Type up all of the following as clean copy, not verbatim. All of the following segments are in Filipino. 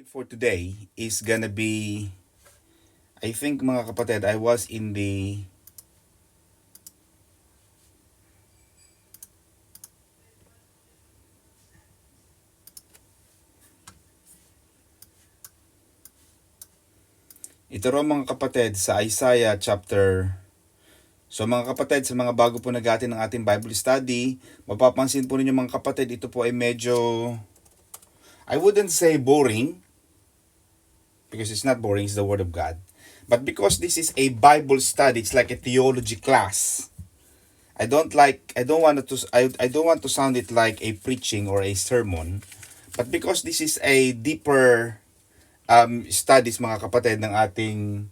For today is gonna be, I think mga kapatid, I was in the ito ro mga kapatid sa Isaiah chapter. So mga kapatid, sa mga bago po nag-aatin ng ating Bible study, mapapansin po ninyo mga kapatid, ito po ay medyo, I wouldn't say boring, because it's not boring, it's the Word of God. But because this is a Bible study, it's like a theology class. I don't want to sound it like a preaching or a sermon, but because this is a deeper studies mga kapatid ng ating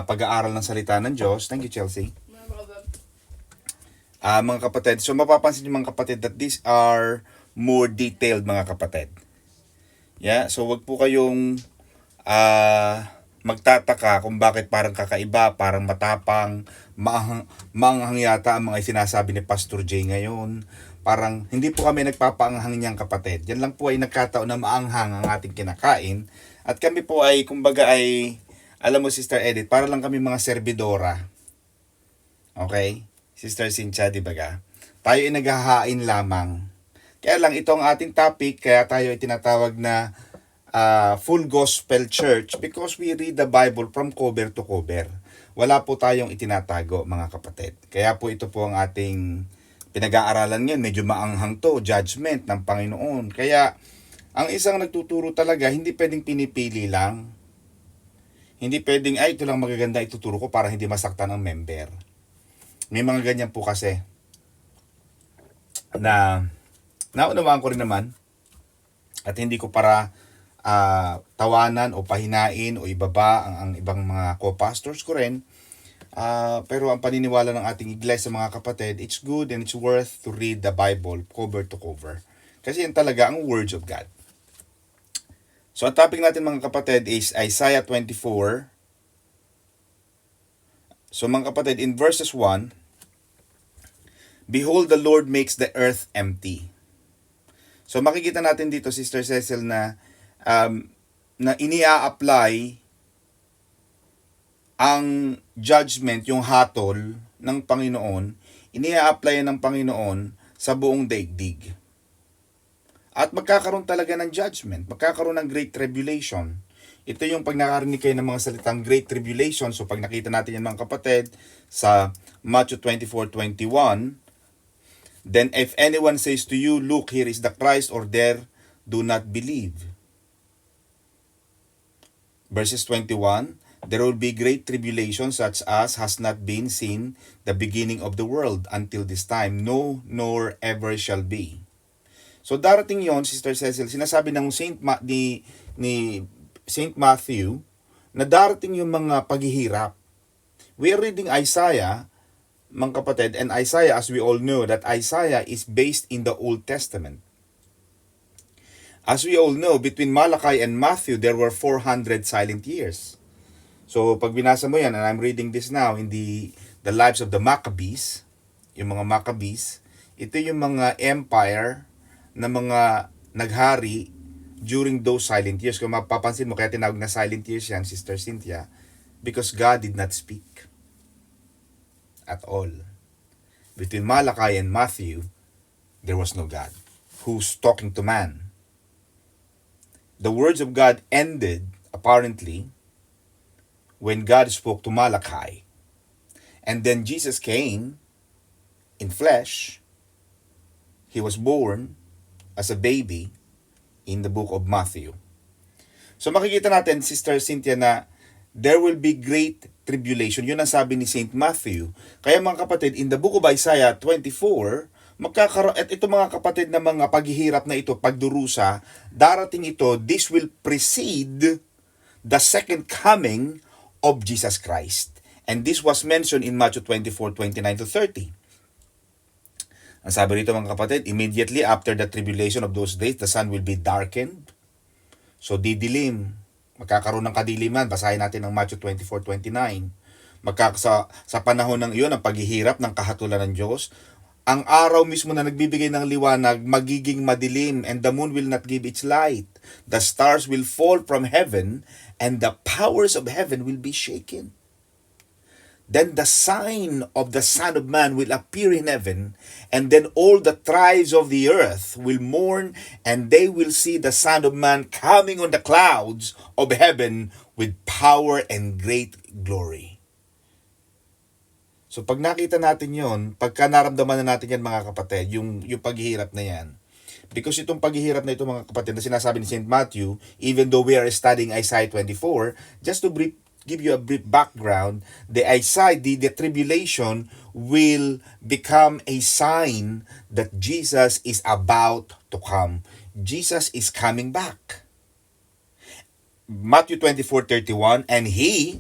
pag-aaral ng salita ng Diyos. Thank you, Chelsea. Mga kapatid, so mapapansin niyo mga kapatid that these are more detailed mga kapatid. Yeah, so wag po kayong magtataka kung bakit parang kakaiba, parang matapang, maanghang yata ang mga sinasabi ni Pastor Jay ngayon. Parang hindi po kami nagpapaanghang niyang kapatid. Yan lang po ay nagkataon na maanghang ang ating kinakain. At kami po ay, kumbaga ay, alam mo Sister Edith, para lang kami mga servidora. Okay? Sister Cynthia, di ba ga? Tayo ay naghahain lamang. Kaya lang, ito ang ating topic, kaya tayo ay tinatawag na Full Gospel Church because we read the Bible from cover to cover. Wala po tayong itinatago mga kapatid. Kaya po ito po ang ating pinag-aaralan ngayon. Medyo maanghang to, judgment ng Panginoon. Kaya ang isang nagtuturo talaga, hindi pwedeng pinipili lang. Hindi pwedeng, ay ito lang magaganda ituturo ko para hindi masaktan ang member. May mga ganyan po kasi na naunawaan ko rin naman at hindi ko para tawanan o pahinain o ibaba ang ibang mga co-pastors ko rin. Pero ang paniniwala ng ating iglesia mga kapatid, it's good and it's worth to read the Bible cover to cover. Kasi yan talaga ang words of God. So ang topic natin mga kapatid is Isaiah 24. So mga kapatid, in verses 1, Behold, the Lord makes the earth empty. So makikita natin dito, Sister Cecil, na inia-apply ang judgment, yung hatol ng Panginoon, inia-apply ng Panginoon sa buong daigdig. At magkakaroon talaga ng judgment, magkakaroon ng great tribulation. Ito yung pag nakarinig kayo ng mga salitang great tribulation. So pag nakita natin yan mga kapatid sa Matthew 24:21, then if anyone says to you, look, here is the Christ, or there, do not believe. Verses 21, there will be great tribulation such as has not been seen the beginning of the world until this time, no, nor ever shall be. So darating yon, Sister Cecil, sinasabi ng ni Saint Matthew na darating yung mga paghihirap. We are reading Isaiah, mga kapatid, and Isaiah, as we all know, that Isaiah is based in the Old Testament. As we all know, between Malachi and Matthew, there were 400 silent years. So pag binasa mo yan, and I'm reading this now in the lives of the Maccabees, yung mga Maccabees, ito yung mga empire na mga naghari during those silent years. Kung mapapansin mo, kaya tinawag na silent years yan, Sister Cynthia, because God did not speak at all. Between Malachi and Matthew, there was no God who's talking to man. The words of God ended, apparently, when God spoke to Malachi. And then Jesus came in flesh. He was born as a baby in the book of Matthew. So makikita natin, Sister Cynthia, na there will be great tribulation. Yun ang sabi ni Saint Matthew. Kaya mga kapatid, in the book of Isaiah 24, at ito mga kapatid na mga paghihirap na ito, pagdurusa, darating ito, this will precede the second coming of Jesus Christ. And this was mentioned in Matthew 24:29-30. Ang sabi rito mga kapatid, immediately after the tribulation of those days, the sun will be darkened. So didilim, magkakaroon ng kadiliman. Basahin natin ang Matthew 24:29. Sa panahon ng iyon, ang paghihirap ng kahatulan ng Diyos, Ang araw mismo na nagbibigay ng liwanag, magiging madilim, and the moon will not give its light. The stars will fall from heaven, and the powers of heaven will be shaken. Then the sign of the Son of Man will appear in heaven, and then all the tribes of the earth will mourn, and they will see the Son of Man coming on the clouds of heaven with power and great glory. So pag nakita natin yon, pagka naramdaman na natin yan mga kapatid, yung paghihirap na yan, because itong paghihirap na ito mga kapatid na sinasabi ni St. Matthew, even though we are studying Isaiah 24, just to give you a brief background, the tribulation will become a sign that Jesus is about to come. Jesus is coming back. Matthew 24:31, and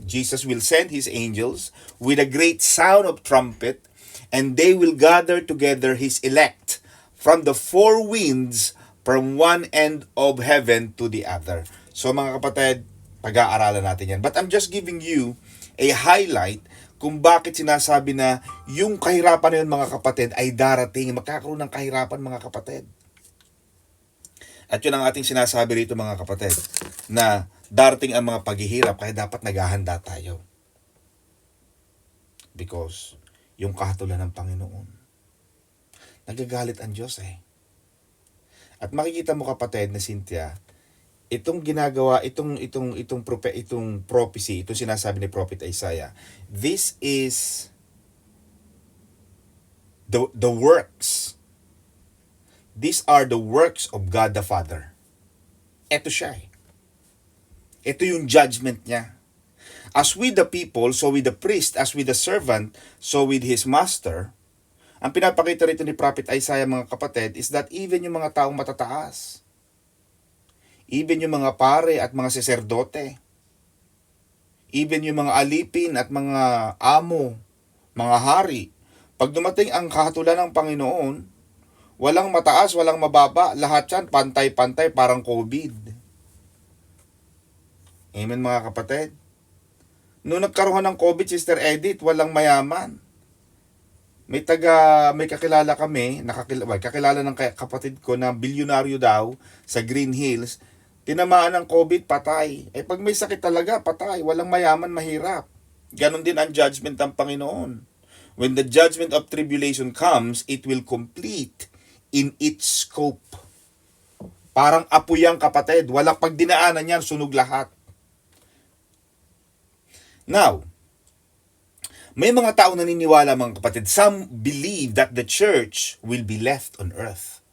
Jesus will send his angels with a great sound of trumpet, and they will gather together his elect from the four winds, from one end of heaven to the other. So mga kapatid, pag-aaralan natin yan. But I'm just giving you a highlight kung bakit sinasabi na yung kahirapan na yun mga kapatid ay darating. Magkakaroon ng kahirapan mga kapatid. At yun ang ating sinasabi rito mga kapatid, na darating ang mga paghihirap kaya dapat naghahanda tayo. Because yung kahatulan ng Panginoon, nagagalit ang Diyos eh. At makikita mo kapatid na Cynthia, itong ginagawa, itong prophecy, itong sinasabi ni Prophet Isaiah, this is the works. These are the works of God the Father. Ito siya eh. Ito yung judgment niya. As with the people, so with the priest, as with the servant, so with his master. Ang pinapakita rito ni Prophet Isaiah mga kapatid is that even yung mga taong matataas, even yung mga pare at mga saserdote, even yung mga alipin at mga amo, mga hari, pag dumating ang kahatulan ng Panginoon, walang mataas, walang mababa, lahat yan pantay-pantay parang COVID. Amen mga kapatid? Noong nagkaroon ng COVID, Sister Edith, walang mayaman. May kakilala kami, kakilala ng kapatid ko na bilyonaryo daw sa Green Hills, tinamaan ng COVID, patay. Eh pag may sakit talaga, patay. Walang mayaman, mahirap. Ganon din ang judgment ng Panginoon. When the judgment of tribulation comes, it will complete in its scope. Parang apoy ang kapatid. Walang pagdinaanan yan, sunog lahat. Now, may mga tao naniniwala mga kapatid. Some believe that the church will be left on earth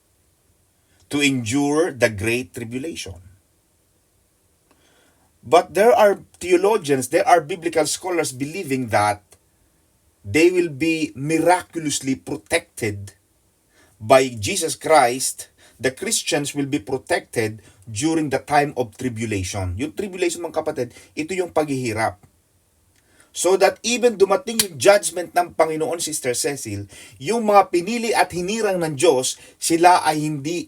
to endure the great tribulation. But there are theologians, there are biblical scholars believing that they will be miraculously protected by Jesus Christ. The Christians will be protected during the time of tribulation. Yung tribulation mga kapatid, ito yung paghihirap. So that even dumating yung judgment ng Panginoon, Sister Cecil, yung mga pinili at hinirang ng Diyos, sila ay hindi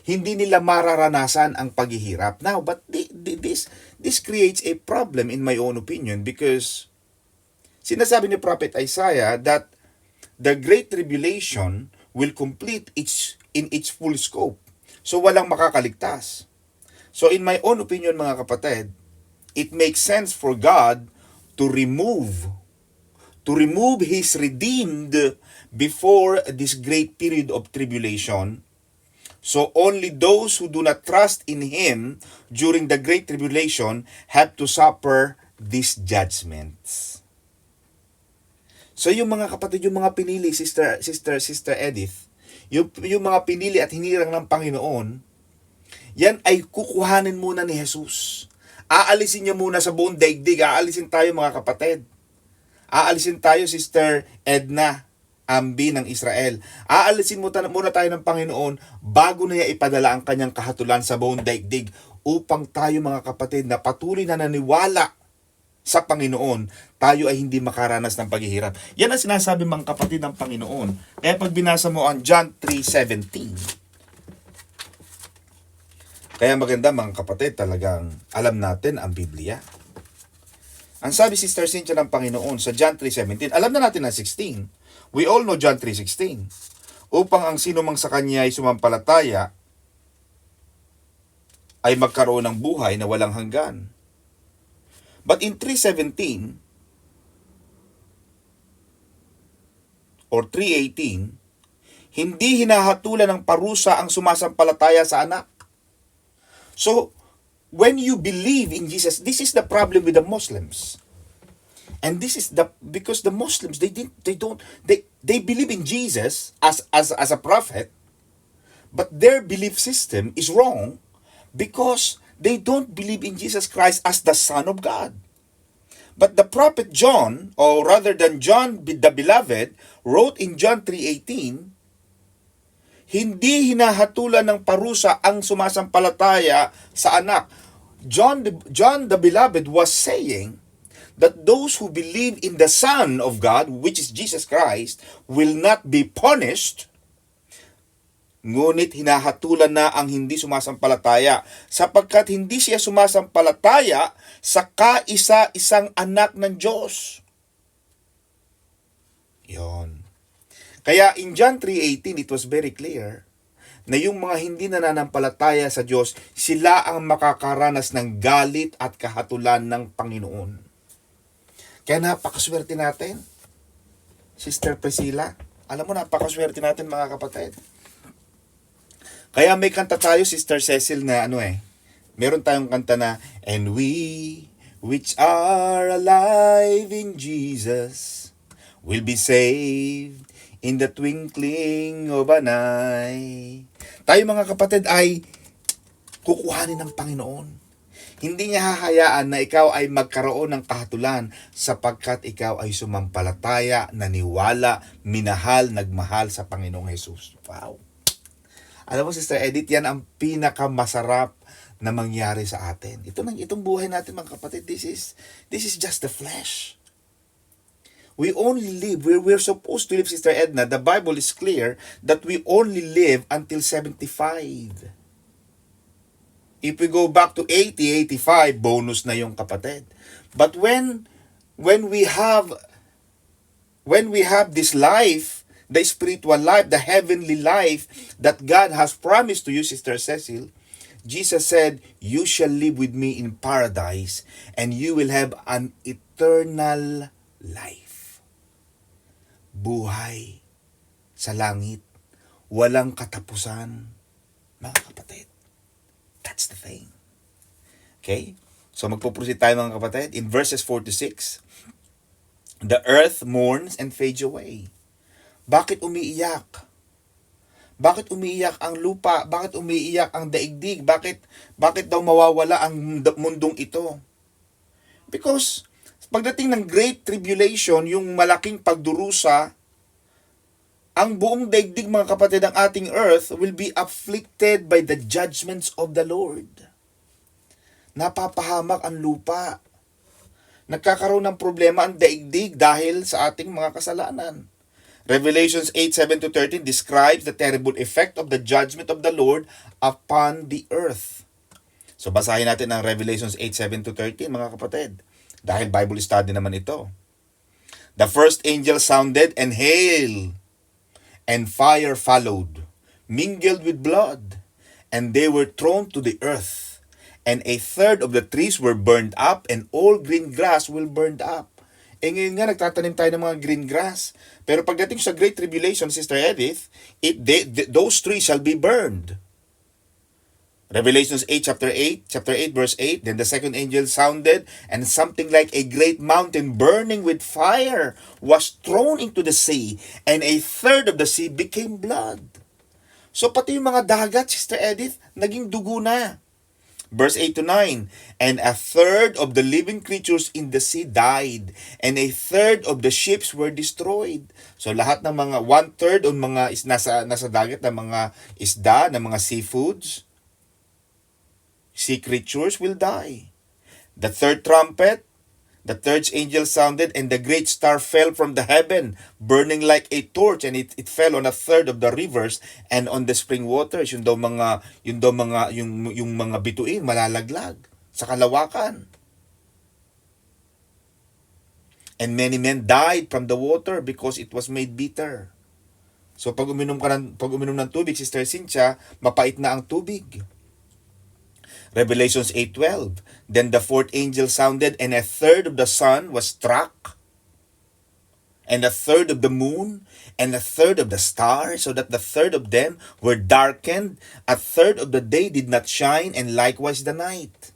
hindi nila mararanasan ang paghihirap. Now, but this creates a problem in my own opinion, because sinasabi ni Prophet Isaiah that the great tribulation will complete in its full scope. So walang makakaligtas. So in my own opinion mga kapatid, it makes sense for God to remove his redeemed before this great period of tribulation. So only those who do not trust in him during the great tribulation have to suffer these judgments. So yung mga kapatid, yung mga pinili, Sister Edith, yung mga pinili at hinirang ng Panginoon, yan ay kukuhanin muna ni Jesus. Aalisin niya muna sa buong daigdig. Aalisin tayo mga kapatid. Aalisin tayo, Sister Edna Ambi ng Israel. Aalisin muna tayo ng Panginoon bago na niya ipadala ang kanyang kahatulan sa buong daigdig, upang tayo mga kapatid na patuloy na naniwala sa Panginoon, tayo ay hindi makaranas ng paghihirap. Yan ang sinasabi mga kapatid ng Panginoon. Kaya pag binasa mo ang John 3:17, kaya maganda mga kapatid, talagang alam natin ang Biblia. Ang sabi Sister Cynthia ng Panginoon sa John 3:17, alam na natin ang 16. We all know John 3:16. Upang ang sino mang sa kanya ay sumampalataya ay magkaroon ng buhay na walang hanggan. But in 3:17 or 3:18, hindi hinahatulan ng parusa ang sumasampalataya sa anak. So, when you believe in Jesus, this is the problem with the Muslims. And this is because the Muslims they believe in Jesus as a prophet, but their belief system is wrong because they don't believe in Jesus Christ as the Son of God. But the prophet John, or rather than John the Beloved, wrote in John 3:18, hindi hinahatulan ng parusa ang sumasampalataya sa anak. John the Beloved was saying that those who believe in the Son of God, which is Jesus Christ, will not be punished, ngunit hinahatulan na ang hindi sumasampalataya sapagkat hindi siya sumasampalataya sa kaisa-isang anak ng Diyos. Yon. Kaya in John 3:18, it was very clear na yung mga hindi nananampalataya sa Diyos, sila ang makakaranas ng galit at kahatulan ng Panginoon. Kaya napakaswerte natin, Sister Priscilla. Alam mo, napakaswerte natin mga kapatid. Kaya may kanta tayo, Sister Cecil, na meron tayong kanta na, and we which are alive in Jesus will be saved in the twinkling of an eye. Tayo mga kapatid ay kukuhanin ng Panginoon. Hindi niya hahayaan na ikaw ay magkaroon ng kahatulan sapagkat ikaw ay sumampalataya, naniwala, minahal, nagmahal sa Panginoong Jesus. Wow! Alam mo, Sister Edith, yan ang pinakamasarap na mangyari sa atin. Itong buhay natin mga kapatid, this is just the flesh. We only live, we're supposed to live, Sister Edna, the Bible is clear that we only live until 75. If we go back to 80, 85, bonus na yung kapatid. But when we have this life, the spiritual life, the heavenly life that God has promised to you, Sister Cecil, Jesus said, you shall live with me in paradise and you will have an eternal life. Buhay sa langit, walang katapusan, mga kapatid. That's the thing. Okay? So magpuproceed tayo mga kapatid. In verses 4 to 6, the earth mourns and fades away. Bakit umiiyak? Bakit umiiyak ang lupa? Bakit umiiyak ang daigdig? Bakit daw mawawala ang mundong ito? Because pagdating ng Great Tribulation, yung malaking pagdurusa, ang buong daigdig mga kapatid ng ating earth will be afflicted by the judgments of the Lord. Napapahamak ang lupa. Nagkakaroon ng problema ang daigdig dahil sa ating mga kasalanan. Revelations 8:7-13 describes the terrible effect of the judgment of the Lord upon the earth. So basahin natin ang Revelations 8:7-13 mga kapatid. Dahil Bible study naman ito. The first angel sounded and hail, and fire followed, mingled with blood, and they were thrown to the earth. And a third of the trees were burned up, and all green grass will burned up. Ngayon nga, nagtatanim tayo ng mga green grass. Pero pagdating sa Great Tribulation, Sister Edith, those trees shall be burned. Revelations 8, chapter 8, verse 8, then the second angel sounded, and something like a great mountain burning with fire was thrown into the sea, and a third of the sea became blood. So pati yung mga dagat, Sister Edith, naging dugo na. Verse 8-9, and a third of the living creatures in the sea died, and a third of the ships were destroyed. So lahat ng mga, 1/3 ng mga nasa dagat ng mga isda, ng mga seafoods, sea creatures will die. The third trumpet, the third angel sounded, and the great star fell from the heaven, burning like a torch, and it fell on a third of the rivers and on the spring waters. Yung mga bituin malalaglag sa kalawakan. And many men died from the water because it was made bitter. So pag uminom ng tubig, Sister Cynthia, mapait na ang tubig. Revelations 8:12. Then the fourth angel sounded, and a third of the sun was struck, and a third of the moon, and a third of the stars, so that the third of them were darkened, a third of the day did not shine, and likewise the night.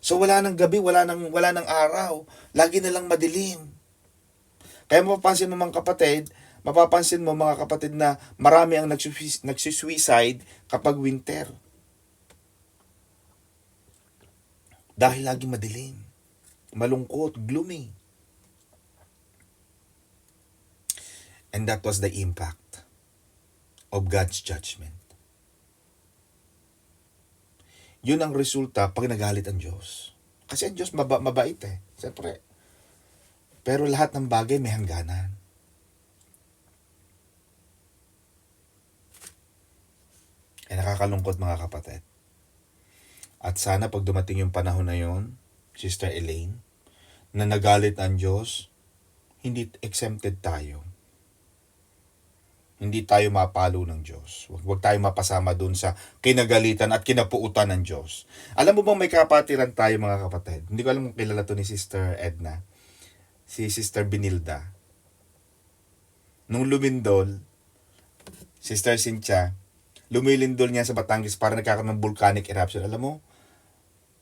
So wala nang gabi, wala nang araw, lagi na lang madilim. Kaya mapapansin mo mga kapatid na marami ang nagsisuicide kapag winter. Dahil lagi madilim, malungkot, gloomy. And that was the impact of God's judgment. Yun ang resulta pag nagalit ang Diyos. Kasi ang Diyos mabait siyempre. Pero lahat ng bagay may hangganan. Nakakalungkot mga kapatid. At sana pag dumating yung panahon na yon, Sister Elaine, na nagalit ang Diyos, hindi exempted tayo. Hindi tayo mapalo ng Diyos. Huwag tayo mapasama dun sa kinagalitan at kinapuutan ng Diyos. Alam mo bang may kapatiran tayo mga kapatid? Hindi ko alam kung kilala to ni Sister Edna. Si Sister Benilda. Nung lumindol, Sister Cynthia, lumilindol niya sa Batangas para nagkakaroon ng volcanic eruption. Alam mo,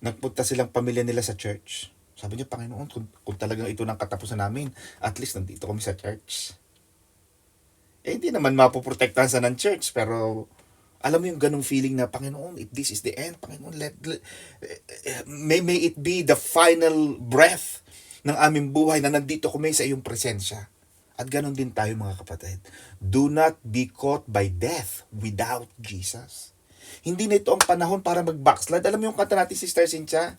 nagpunta silang pamilya nila sa church. Sabi niya, Panginoon, kung talagang ito ng katapusan namin, at least nandito kami sa church. Hindi naman mapoprotektahan sa ng church, pero alam mo yung ganong feeling na, Panginoon, if this is the end, Panginoon, may it be the final breath ng aming buhay na nandito kami sa iyong presensya. At ganon din tayo mga kapatid. Do not be caught by death without Jesus. Hindi na ito ang panahon para mag-backslide. Alam mo yung kanta natin, Sister Cynthia?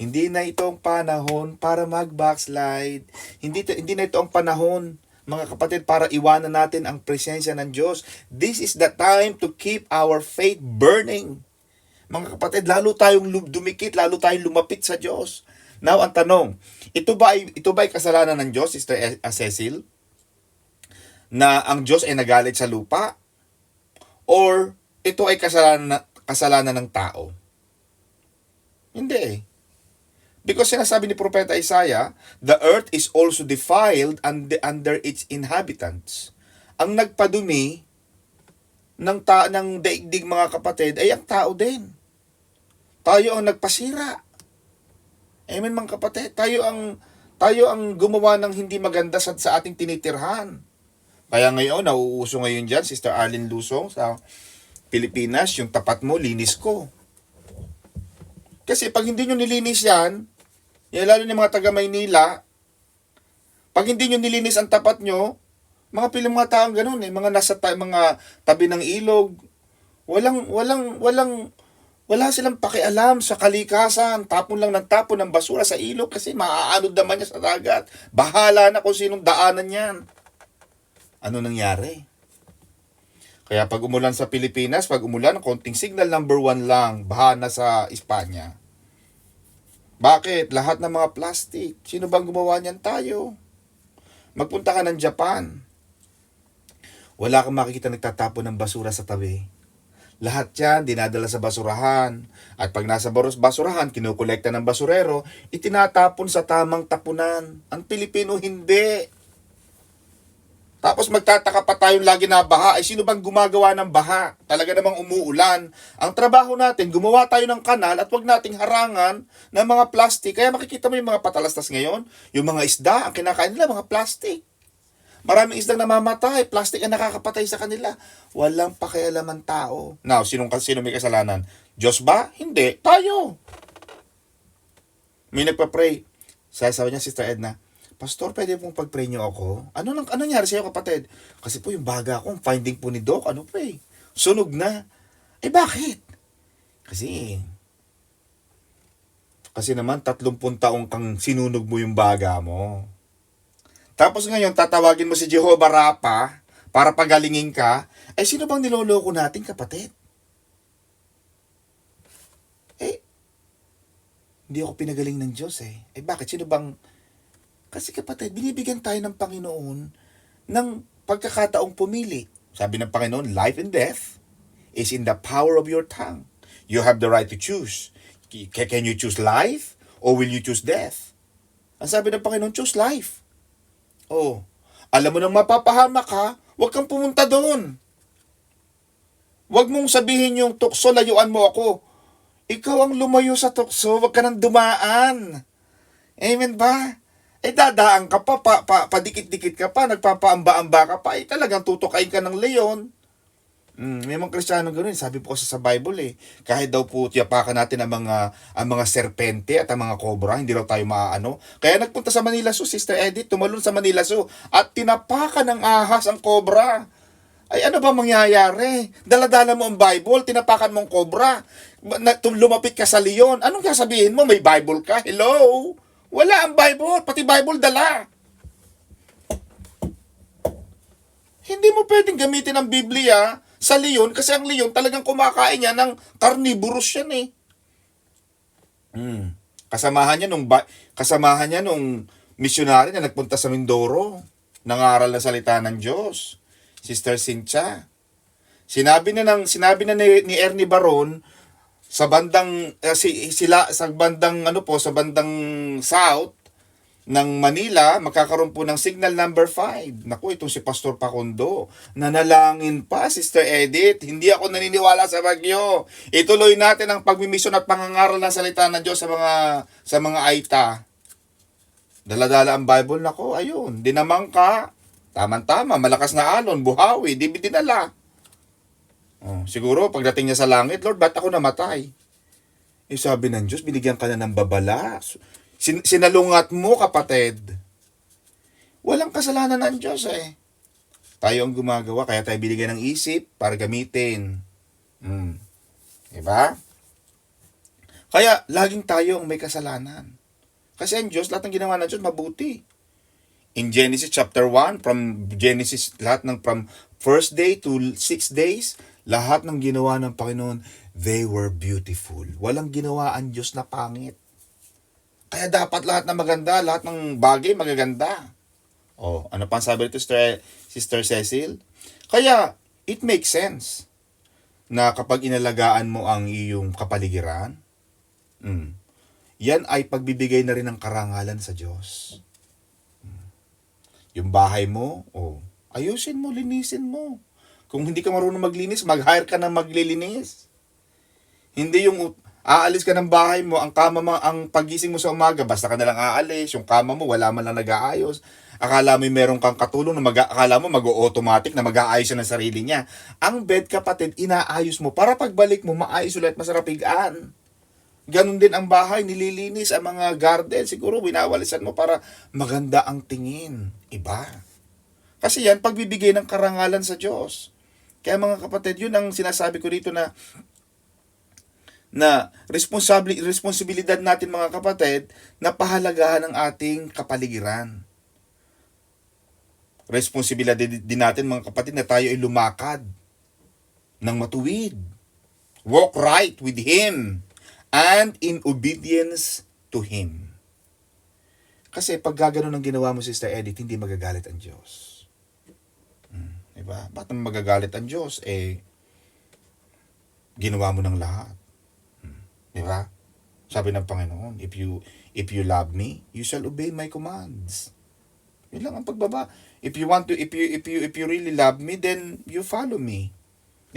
Hindi na ito ang panahon para mag-backslide. Hindi na ito ang panahon, mga kapatid, para iwanan natin ang presensya ng Diyos. This is the time to keep our faith burning. Mga kapatid, lalo tayong dumikit, lalo tayong lumapit sa Diyos. Now, ang tanong, ito ba ay kasalanan ng Diyos, Sister Cecil? Na ang Diyos ay nagalit sa lupa? Or ito ay kasalanan ng tao? Hindi. Because sinasabi ni Propeta Isaiah, the earth is also defiled under its inhabitants. Ang nagpadumi ng daigdig mga kapatid ay ang tao din. Tayo ang nagpasira. Amen mga kapatid. Tayo ang gumawa ng hindi maganda sa ating tinitirhan. Kaya ngayon, nauuso ngayon dyan, Sister Arlene Lusong sa Pilipinas, yung tapat mo, linis ko. Kasi pag hindi nyo nilinis yan lalo ng mga taga Maynila, pag hindi nyo nilinis ang tapat nyo, mga pilang mga taong ganun mga nasa mga tabi ng ilog, wala silang pakialam sa kalikasan, tapon lang ng tapon ng basura sa ilog kasi maaanod naman niya sa dagat. Bahala na kung sinong daanan yan. Ano nangyari? Kaya pag umulan sa Pilipinas, konting signal number 1 lang, baha na sa Espanya. Bakit? Lahat ng mga plastic. Sino bang gumawa niyan? Tayo. Magpunta ka ng Japan. Wala kang makikita nagtatapon ng basura sa tabi. Lahat yan, dinadala sa basurahan. At pag nasa basurahan, kinukolekta ng basurero, itinatapon sa tamang tapunan. Ang Pilipino, hindi. Tapos magtataka pa tayong lagi na baha. Ay sino bang gumagawa ng baha? Talaga namang umuulan. Ang trabaho natin, gumawa tayo ng kanal at wag nating harangan ng mga plastic. Kaya makikita mo yung mga patalastas ngayon. Yung mga isda, ang kinakain nila, mga plastic. Maraming isdang namamatay. Plastic ang nakakapatay sa kanila. Walang pakialam ang tao. Now, sino may kasalanan? Diyos ba? Hindi. Tayo. May nagpa-pray. Sabi niya, Sister Edna, Pastor, pwede pong pag-pray niyo ako? Ano nangyari sa'yo kapatid? Kasi po yung baga ko, finding po ni Doc, sunog na. Bakit? Kasi naman 30 taong kang sinunog mo yung baga mo. Tapos ngayon, tatawagin mo si Jehovah Rapha para pagalingin ka. Sino bang niloloko natin kapatid? Hindi ako pinagaling ng Diyos . Bakit? Sino bang Kasi kapatid, binibigyan tayo ng Panginoon ng pagkakataong pumili. Sabi ng Panginoon, life and death is in the power of your tongue. You have the right to choose. Can you choose life or will you choose death? Ang sabi ng Panginoon, choose life. Oh, alam mo nang mapapahamak ka, huwag kang pumunta doon. Huwag mong sabihin yung tukso, layuan mo ako. Ikaw ang lumayo sa tukso, huwag ka nang dumaan. Amen ba? Dadaan ka pa, padikit-dikit ka pa, nagpapaamba-amba ka pa, talagang tutukain ka ng leon. May mga Kristiyano ganoon, sabi po kasi sa Bible kahit daw po tiyapakan natin ang mga serpente at ang mga cobra, hindi raw tayo maaano. Kaya nagpunta sa Manila Zoo, Sister Edith, tumalon sa Manila Zoo at tinapakan ng ahas ang cobra. Ay ano ba mangyayari? Daladala mo ang Bible, tinapakan mo ang cobra, lumapit ka sa leon. Anong sasabihin mo? May Bible ka? Hello? Wala ang Bible, pati Bible dala. Hindi mo pwedeng gamitin ang Biblia sa leon kasi ang leon talagang kumakain niya ng carnivorous yan Kasamahan niya nung missionary na nagpunta sa Mindoro, nangaral ng salita ng Diyos. Sister Cynthia. Sinabi na ni Ernie Baron sa bandang sa bandang south ng Manila, magkakaroon po ng signal number 5. Naku, itong si Pastor Pacondo. Nanalangin pa, Sister Edith. Hindi ako naniniwala sa bagyo. Ituloy natin ang pagmimisyon at pangangaral ng salita ng Diyos sa mga aita. Daladala ang Bible, naku, ayun. Dinamang ka. Tama-tama, malakas na alon, buhawi, di dinala. Siguro, pagdating niya sa langit, Lord, ba't ako namatay? Sabi ng Diyos, binigyan ka na ng babala. Sinalungat mo, kapatid. Walang kasalanan ng Diyos Tayo ang gumagawa, kaya tayo binigyan ng isip para gamitin. Diba? Kaya, laging tayo ang may kasalanan. Kasi ang Diyos, lahat ng ginawa ng Diyos, mabuti. In Genesis chapter 1, from first day to 6 days, lahat ng ginawa ng Panginoon, they were beautiful. Walang ginawa ang Diyos na pangit. Kaya dapat lahat na maganda, lahat ng bagay magaganda. Ano pa ang sabi nito, Sister Cecil? Kaya, it makes sense na kapag inalagaan mo ang iyong kapaligiran, yan ay pagbibigay na rin ng karangalan sa Diyos. Yung bahay mo, ayusin mo, linisin mo. Kung hindi ka marunong maglinis, mag-hire ka ng maglilinis. Hindi yung aalis ka ng bahay mo, ang pagising mo sa umaga, basta ka nalang aalis, yung kama mo, wala man lang nag-aayos. Akala mo meron kang katulong na akala mo mag-automatic na mag-aayos siya ng sarili niya. Ang bed, kapatid, inaayos mo para pagbalik mo, maayos ulit, masarap higaan. Ganon din ang bahay, nililinis ang mga garden. Siguro winawalisan mo para maganda ang tingin. Iba. Kasi yan, pagbibigay ng karangalan sa Diyos. Kaya mga kapatid, yun ang sinasabi ko dito na responsibilidad natin mga kapatid na pahalagahan ang ating kapaligiran. Responsibilidad din natin mga kapatid na tayo ay lumakad ng matuwid. Walk right with Him and in obedience to Him. Kasi pag gano'n ang ginawa mo, Sister Edith, hindi magagalit ang Diyos. Diba? Ba't magagalit ang Diyos? Ginawa mo ng lahat. Diba? Sabi ng Panginoon, if you love me, you shall obey my commands. Yun lang ang pagbaba. If you really love me, then you follow me.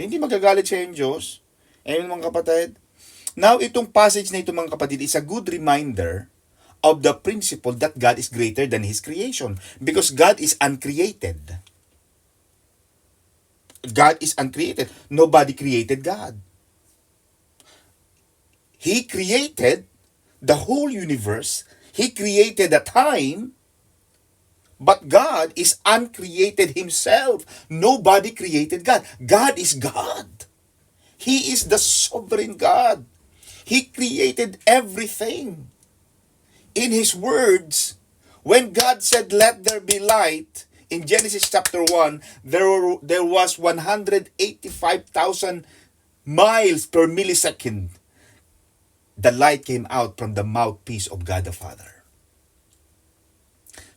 Hindi magagalit siya yung Diyos. Mga kapatid, now, itong passage na ito mga kapatid is a good reminder of the principle that God is greater than His creation. Because God is uncreated. God is uncreated. Nobody created God. He created the whole universe. He created a time. But God is uncreated Himself. Nobody created God. God is God. He is the sovereign God. He created everything. In His words, when God said, "Let there be light," in Genesis chapter 1, there was 185,000 miles per millisecond. The light came out from the mouthpiece of God the Father.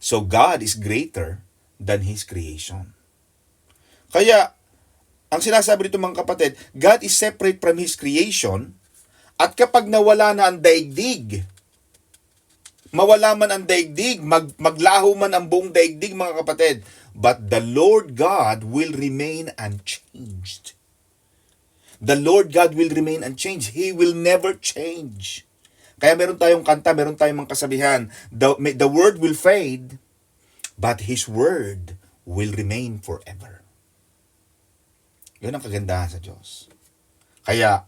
So God is greater than His creation. Kaya, ang sinasabi dito mga kapatid, God is separate from His creation, at kapag nawala na ang daigdig, mawala man ang daigdig, maglaho man ang buong daigdig mga kapatid, but the Lord God will remain unchanged. The Lord God will remain unchanged. He will never change. Kaya meron tayong kanta, meron tayong mga kasabihan, the word will fade, but His word will remain forever. Yun ang kagandahan sa Diyos. Kaya,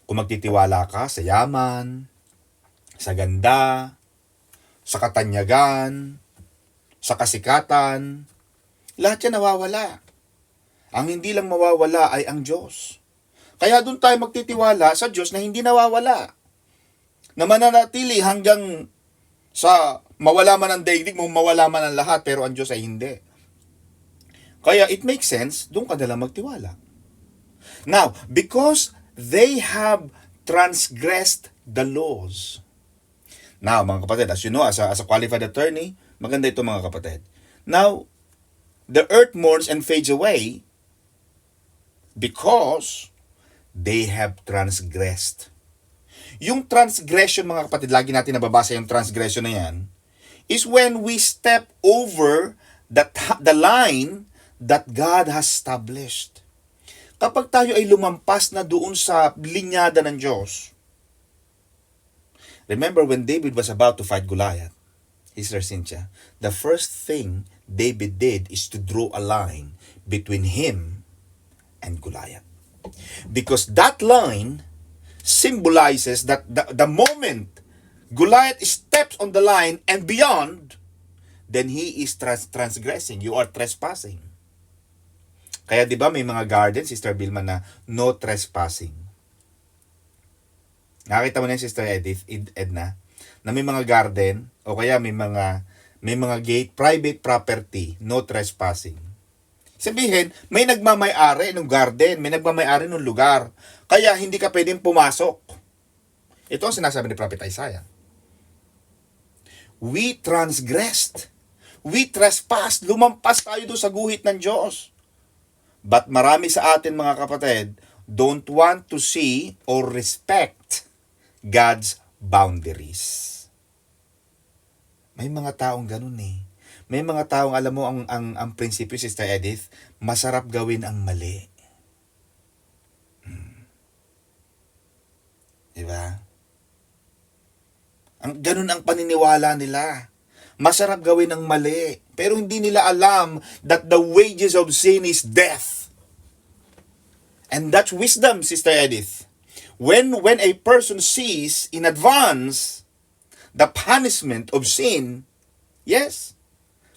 kung magtitiwala ka sa yaman, sa ganda, sa katanyagan, sa kasikatan, lahat yan nawawala. Ang hindi lang mawawala ay ang Diyos. Kaya doon tayo magtitiwala sa Diyos na hindi nawawala. Na mananatili hanggang sa mawala man ang daigdig mo, mawala man ang lahat, pero ang Diyos ay hindi. Kaya it makes sense, doon ka nalang magtiwala. Now, because they have transgressed the laws. Now, mga kapatid, as you know, as a qualified attorney, maganda ito mga kapatid. Now, the earth mourns and fades away because they have transgressed. Yung transgression, mga kapatid, lagi natin nababasa yung transgression na yan, is when we step over the line that God has established. Kapag tayo ay lumampas na doon sa linyada ng Diyos. Remember when David was about to fight Goliath, Sister Cynthia, the first thing David did is to draw a line between him and Goliath. Because that line symbolizes that the moment Goliath steps on the line and beyond, then he is transgressing. You are trespassing. Kaya di ba may mga garden, Sister Vilma, na no trespassing. Nakita mo na yung Sister Edna, na may mga garden, o kaya may mga gate, private property, no trespassing. Sabihin, may nagmamay-ari ng garden, may nagmamay-ari ng lugar, kaya hindi ka pwedeng pumasok. Ito ang sinasabi ni Prophet Isaiah. We transgressed. We trespassed. Lumampas tayo doon sa guhit ng Diyos. But marami sa atin mga kapatid, don't want to see or respect God's boundaries. May mga taong ganun eh. May mga taong, alam mo, ang prinsipyo, Sister Edith, masarap gawin ang mali. Diba? Ganun ang paniniwala nila. Masarap gawin ang mali. Pero hindi nila alam that the wages of sin is death. And that's wisdom, Sister Edith. When a person sees in advance the punishment of sin, yes,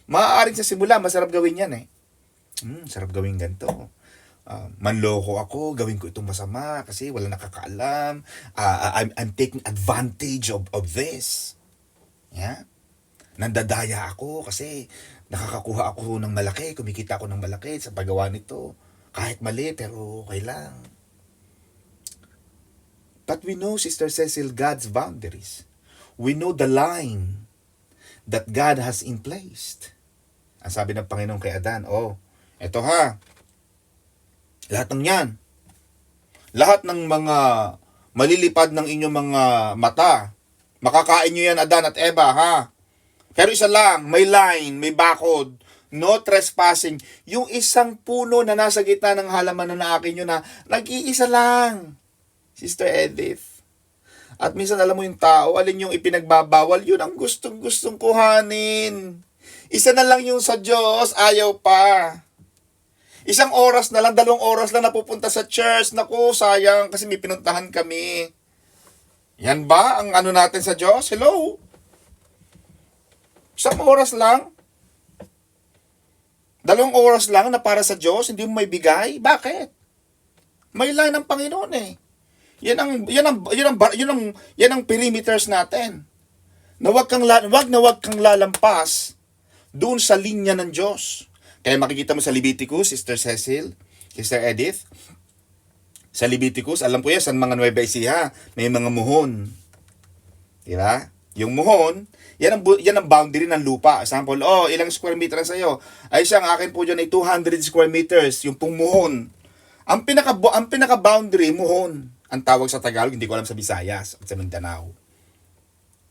maaaring sa simula, masarap gawin yan eh. Sarap gawin ganito. Manloko ako, gawin ko itong masama kasi wala nakakaalam. I'm taking advantage of this. Yeah? Nandadaya ako kasi nakakakuha ako ng malaki, kumikita ako ng malaki sa paggawa nito. Kahit mali, pero okay lang. But we know, Sister Cecil, God's boundaries. We know the line that God has in place. Ang sabi ng Panginoon kay Adan, eto ha, lahat ng yan, lahat ng mga malilipad ng inyong mga mata, makakain nyo yan, Adan at Eva, ha? Pero isa lang, may line, may bakod, no trespassing. Yung isang puno na nasa gitna ng halaman na naakin nyo na, nag-iisa lang, Sister Edith. At minsan alam mo yung tao, alin yung ipinagbabawal, yun ang gustong-gustong kuhanin. Isa na lang yung sa Diyos, ayaw pa. Isang oras na lang, 2 oras lang napupunta sa church. Naku, sayang kasi may pinuntahan kami. Yan ba ang ano natin sa Diyos? Hello? Isang oras lang? 2 oras lang na para sa Diyos, hindi mo may bigay? Bakit? May line ng Panginoon eh. Yan ang perimeters natin. Na wag kang lalampas doon sa linya ng Diyos. Kaya makikita mo sa Leviticus, Sister Cecil, Sister Edith, sa Leviticus, alam ko yan, sa mga Nueva Ecija, may mga muhon. Diba? Yung muhon, yan ang boundary ng lupa. Example, ilang square meter ang sa'yo? Ay siyang akin po dyan ay 200 square meters, yung pong muhon. Ang pinaka-boundary, muhon. Ang tawag sa Tagalog, hindi ko alam sa Visayas at sa Mindanao.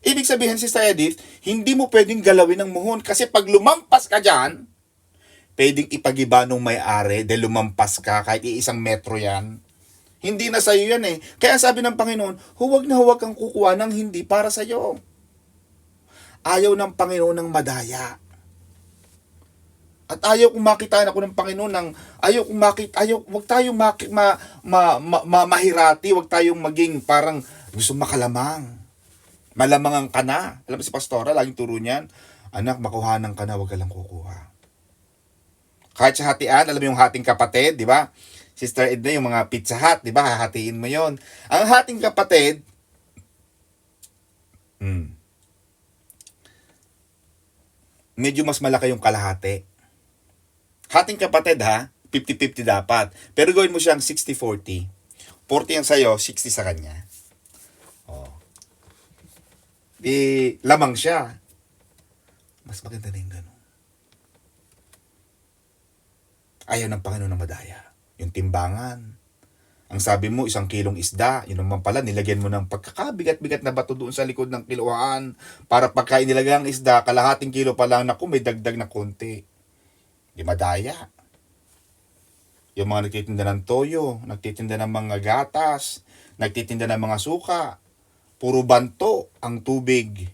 Ibig sabihin, Sister Edith, hindi mo pwedeng galawin ng muhon. Kasi pag lumampas ka dyan, pwedeng ipagiba nung may-ari dahil lumampas ka kahit iisang metro yan. Hindi na sa'yo yan eh. Kaya sabi ng Panginoon, huwag na huwag kang kukuha ng hindi para sa'yo. Ayaw ng Panginoon ng madaya. At ayaw kong makitaan ako ng Panginoon ng wag tayong mahirati, wag tayong maging parang gusto makalamang. Malamangan ka na. Alam mo si Pastora, laging turo niyan, anak, makuhanan ka na, wag ka lang kukuha. Kahit sa hatian, alam mo yung hating kapatid, di ba? Sister Edna, yung mga Pizza Hut, di ba? Hahatiin mo yon. Ang hating kapatid, medyo mas malaki yung kalahati. Hating kapatid ha, 50-50 dapat. Pero gawin mo siyang 60-40. 40 ang sa'yo, 60 sa kanya. Di lamang siya. Mas maganda na yung gano'n. Ayaw ng Panginoon na madaya. Yung timbangan. Ang sabi mo, 1 kilong isda. Yun naman pala, nilagyan mo ng pagkakabigat-bigat na bato doon sa likod ng kiluan. Para pagka inilagay ang isda, kalahating kilo pa lang, naku, may dagdag na konti. Di madaya. Yung mga nagtitinda ng toyo, nagtitinda ng mga gatas, nagtitinda ng mga suka, puro banto ang tubig.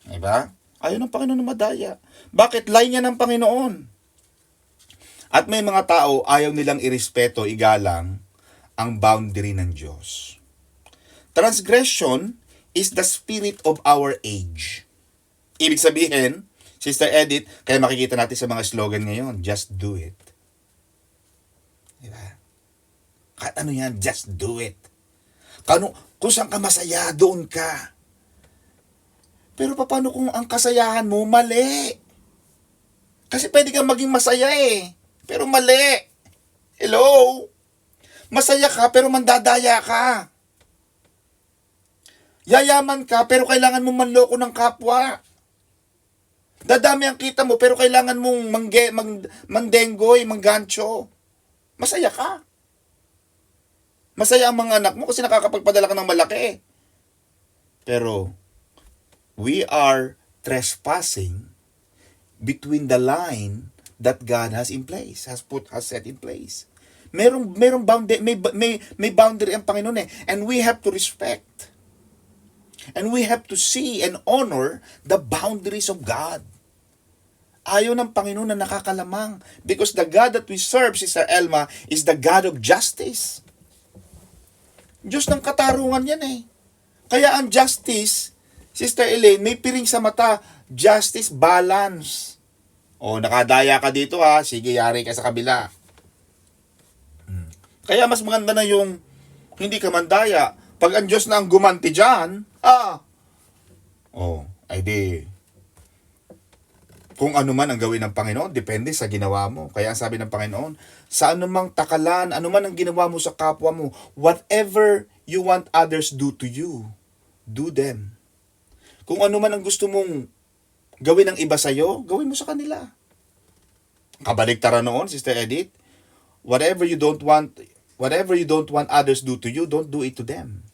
Diba? Ayaw ng Panginoon na madaya. Bakit? Line niya ng Panginoon. At may mga tao, ayaw nilang irespeto, igalang ang boundary ng Diyos. Transgression is the spirit of our age. Ibig sabihin, Sister Edith, kaya makikita natin sa mga slogan ngayon, just do it. Diba? Kahit ano yan, just do it. Kung saan ka masaya, doon ka. Pero paano kung ang kasayahan mo, mali? Kasi pwede kang maging masaya eh. Pero mali. Hello? Masaya ka, pero mandadaya ka. Yayaman ka, pero kailangan mong manloko ng kapwa. Dadami ang kita mo, pero kailangan mong mandenggoy, manggancho. Masaya ka. Masaya ang mga anak mo kasi nakakapagpadala ka ng malaki. Pero, we are trespassing between the line that God has in place, has set in place. Merong boundary, may boundary ang Panginoon eh. And we have to respect. And we have to see and honor the boundaries of God. Ayaw ng Panginoon na nakakalamang. Because the God that we serve, Sister Elma, is the God of justice. Diyos ng katarungan yan eh. Kaya ang justice, Sister Elaine, may piring sa mata. Justice, balance. Nakadaya ka dito ha. Sige, yari ka sa kabila. Kaya mas maganda na yung hindi ka mandaya. Pag ang Diyos na ang gumanti dyan, ay di, kung ano man ang gawin ng Panginoon, depende sa ginawa mo. Kaya ang sabi ng Panginoon, sa anumang takalan, anuman ang ginawa mo sa kapwa mo, whatever you want others do to you, do them. Kung ano man ang gusto mong gawin ng iba sa'yo, gawin mo sa kanila. Kabaligtaran noon, Sister Edith, whatever you don't want others do to you, don't do it to them.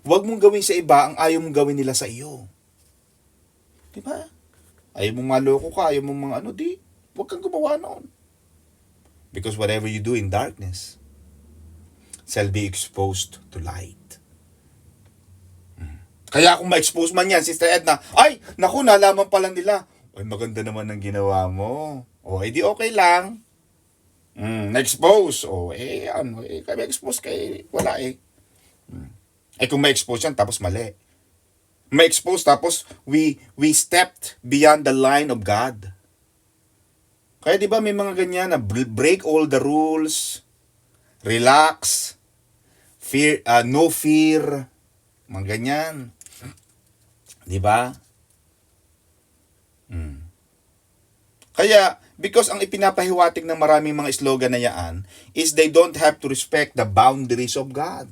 Huwag mong gawin sa iba ang ayaw mong gawin nila sa iyo. Diba? Ayaw mong maloko ka, ayaw mong mga huwag kang gumawa noon. Because whatever you do in darkness shall be exposed to light. Kaya kung ma-expose man yan, Sister Edna, nalaman pa lang nila, maganda naman ang ginawa mo. Di okay lang. Na-expose. Kaya ma-expose kay wala eh. Kung ma-expose yan, tapos mali. Ma-expose, tapos we stepped beyond the line of God. Kaya di ba may mga ganyan na break all the rules, relax, no fear, mga ganyan. Di ba? Kaya, because ang ipinapahiwatig ng maraming mga slogan na yaan is they don't have to respect the boundaries of God.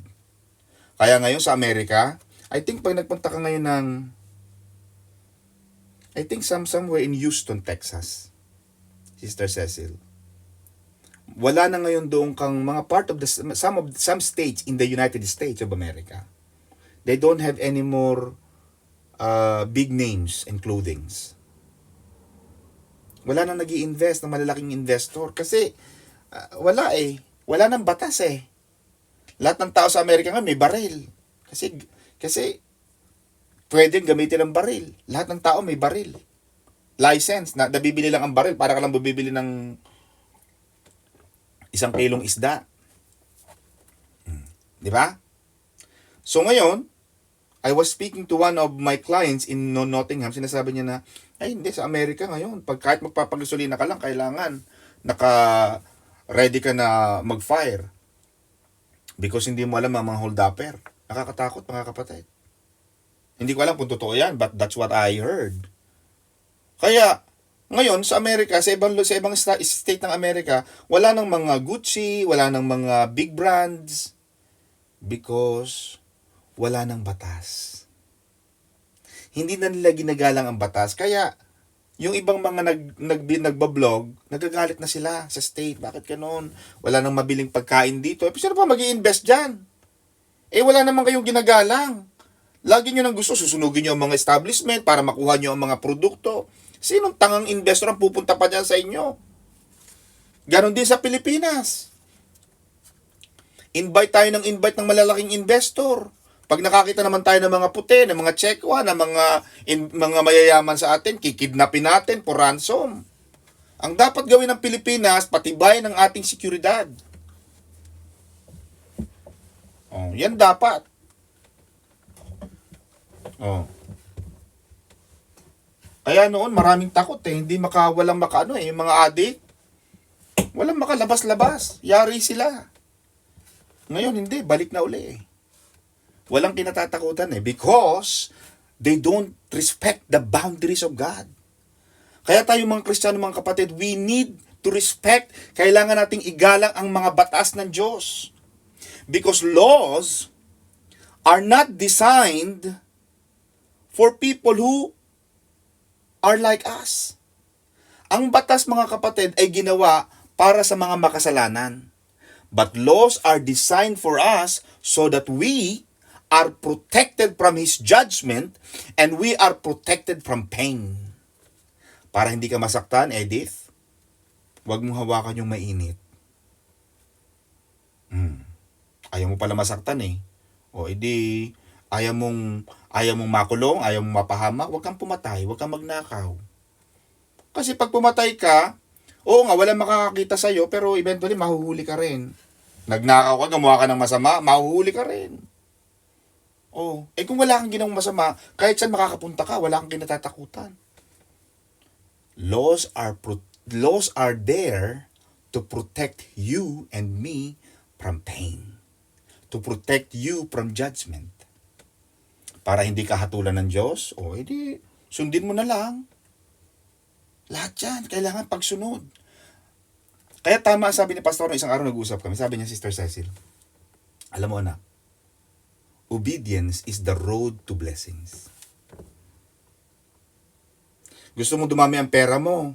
Kaya ngayon sa Amerika, I think pag nagpunta ka ngayon ng, I think somewhere in Houston, Texas, Sister Cecil, wala na ngayon doon kang mga part of the, some states in the United States of America. They don't have any more big names and clothings. Wala nang nag-i-invest ng malalaking investor kasi wala eh. Wala nang batas eh. Lahat ng tao sa Amerika nga may baril. Kasi pwedeng gamitin ang baril. Lahat ng tao may baril. License, na nabibili lang ang baril para ka lang bibili ng 1 kilong isda. Di ba? So ngayon, I was speaking to one of my clients in Nottingham. Sinasabi niya na, ay hindi, sa Amerika ngayon, pag kahit magpapagasolina ka lang, kailangan naka-ready ka na mag-fire. Because hindi mo alam ang mga hold-upper. Nakakatakot, mga kapatid. Hindi ko alam kung totoo yan, but that's what I heard. Kaya, ngayon, sa Amerika, sa ibang state ng Amerika, wala nang mga Gucci, wala nang mga big brands, because wala nang batas. Hindi na nila ginagalang ang batas. Kaya, yung ibang mga nagbablog, nagagalit na sila sa state. Bakit ganon? Wala nang mabiling pagkain dito. Sino pa mag-i-invest dyan? Wala naman kayong ginagalang. Lagi nyo nang gusto, susunugin nyo ang mga establishment para makuha nyo ang mga produkto. Sinong tangang investor ang pupunta pa dyan sa inyo? Ganon din sa Pilipinas. Invite tayo ng malalaking investor. Pag nakakita naman tayo ng mga puti, ng mga tsekwa, ng mga mayayaman sa atin, kikidnapin natin for ransom. Ang dapat gawin ng Pilipinas, patibayin ng ating seguridad. Yan dapat. Kaya noon, maraming takot eh. Hindi walang yung mga adik. Walang makalabas-labas. Yari sila. Ngayon, hindi. Balik na uli eh. Walang kinatatakutan eh. Because they don't respect the boundaries of God. Kaya tayo mga Kristiyano, mga kapatid, we need to respect. Kailangan nating igalang ang mga batas ng Diyos. Because laws are not designed for people who are like us. Ang batas, mga kapatid, ay ginawa para sa mga makasalanan. But laws are designed for us so that we are protected from His judgment and we are protected from pain. Para hindi ka masaktan, Edith, huwag mong hawakan yung mainit. Ayaw mo pala masaktan eh. Edi, ayaw mong makulong, ayaw mong mapahamak, huwag kang pumatay, huwag kang magnakaw. Kasi pag pumatay ka, oo nga, walang makakakita sa'yo, pero eventually mahuhuli ka rin. Nagnakaw ka, gumawa ka ng masama, mahuhuli ka rin. Kung wala kang ginawang masama, kahit saan makakapunta ka, wala kang kinatatakutan. Laws are there to protect you and me from pain. To protect you from judgment. Para hindi ka hatulan ng Diyos, edi sundin mo na lang. Lahat yan, kailangan pagsunod. Kaya tama sabi ni Pastor, isang araw nag-usap kami, sabi niya, Sister Cecil, alam mo anak, obedience is the road to blessings. Gusto mo dumami ang pera mo?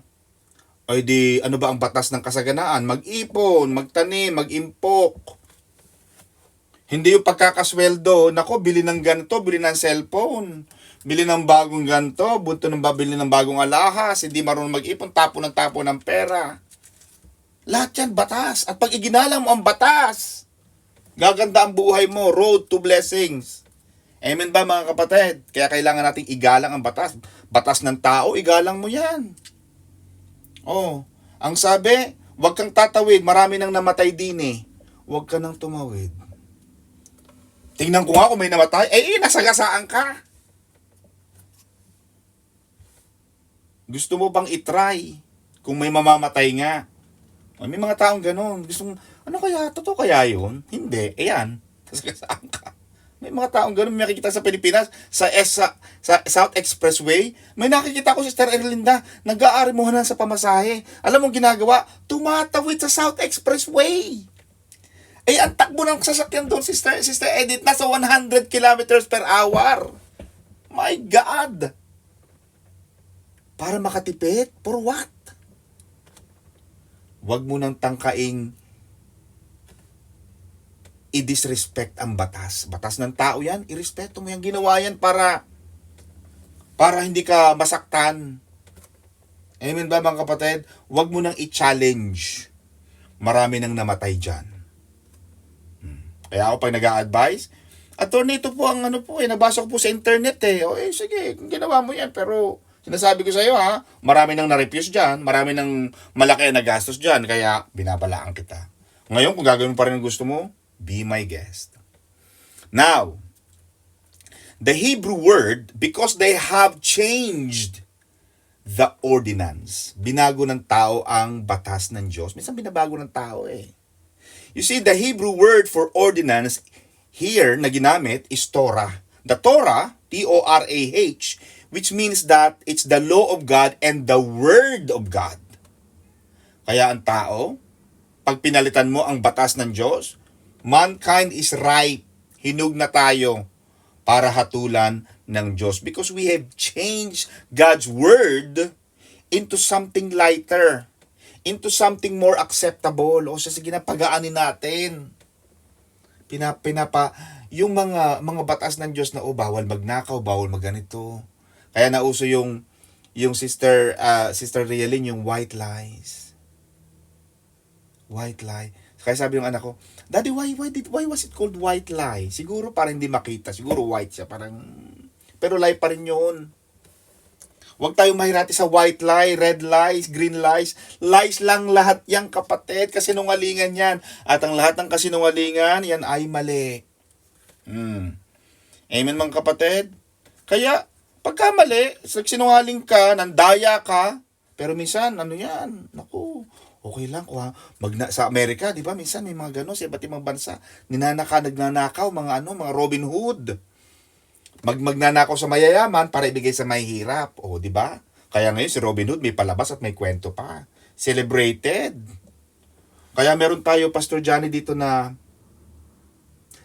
Di, ano ba ang batas ng kasaganaan? Mag-ipon, magtanim, mag-impok. Hindi yung pagkakasweldo, nako, bili ng ganito, bili ng cellphone, bili ng bagong ganito, bunto ng babili ng bagong alahas, hindi marunong mag-ipon, tapo ng pera. Lahat yan, batas. At pag iginalang mo ang batas, gaganda ang buhay mo, road to blessings. Amen ba mga kapatid? Kaya kailangan nating igalang ang batas. Batas ng tao, igalang mo yan. Ang sabi, huwag kang tatawid, marami nang namatay din eh. Huwag ka nang tumawid. Tingnan ko nga kung may namatay, nasagasaan ka. Gusto mo bang itry kung may mamamatay nga? May mga taong ganon. Gustong, ano kaya? Totoo kaya yun? Hindi. Ayan. Sasagasaan ka. May mga taong ganun, may nakikita sa Pilipinas, sa South Expressway, may nakikita ko si Sister Erlinda, nag-aarimuhan sa pamasahe. Alam mo ginagawa? Tumatawid sa South Expressway. Eh, ang takbo ng sasakyan doon, Sister Edith, nasa 100 kilometers per hour. My God! Para makatipid? For what? Huwag mo nang tangkaing i-disrespect ang batas. Batas ng tao yan, irespeto mo yan. Ginawa yan para hindi ka masaktan. Amen ba mga kapatid? Huwag mo nang i-challenge. Marami nang namatay dyan. Kaya ako pag nag-a-advise, attorney, ito po ang nabasa ko po sa internet O sige, ginawa mo yan. Pero sinasabi ko sa iyo marami nang na-refuse dyan, marami nang malaki na gastos dyan, kaya binabalaan kita. Ngayon, kung gagawin pa rin ang gusto mo, be my guest. Now, the Hebrew word, because they have changed the ordinance. Binago ng tao ang batas ng Diyos. Minsan binabago ng tao You see, the Hebrew word for ordinance here na ginamit is Torah. The Torah, T-O-R-A-H, which means that it's the law of God and the word of God. Kaya ang tao, pag pinalitan mo ang batas ng Diyos, mankind is ripe. Hinug na tayo para hatulan ng Diyos because we have changed God's word into something lighter, into something more acceptable. O sige na, pagaanin natin. Yung mga batas ng Diyos na bawal magnakaw, bawal magganito. Kaya nauso yung sister Rialyn, yung white lies. White lie. Kaya sabi ng anak ko, Daddy, why was it called white lie? Siguro para hindi makita, siguro white siya, pero lie pa rin yun. Huwag tayong mahirati sa white lie, red lies, green lies. Lies lang lahat yang kapatid, kasinungalingan yan. At ang lahat ng kasinungalingan, yan ay mali. Amen mga kapatid? Kaya, pagka mali, sinungaling ka, nandaya ka, pero minsan, okay lang. Sa Amerika, di ba, minsan may mga gano'n sa iba't ibang bansa. Nagnanakaw, mga Robin Hood. Magnanakaw sa mayayaman para ibigay sa mahihirap. Di ba? Kaya ngayon si Robin Hood may palabas at may kwento pa. Celebrated. Kaya meron tayo, Pastor Johnny, dito na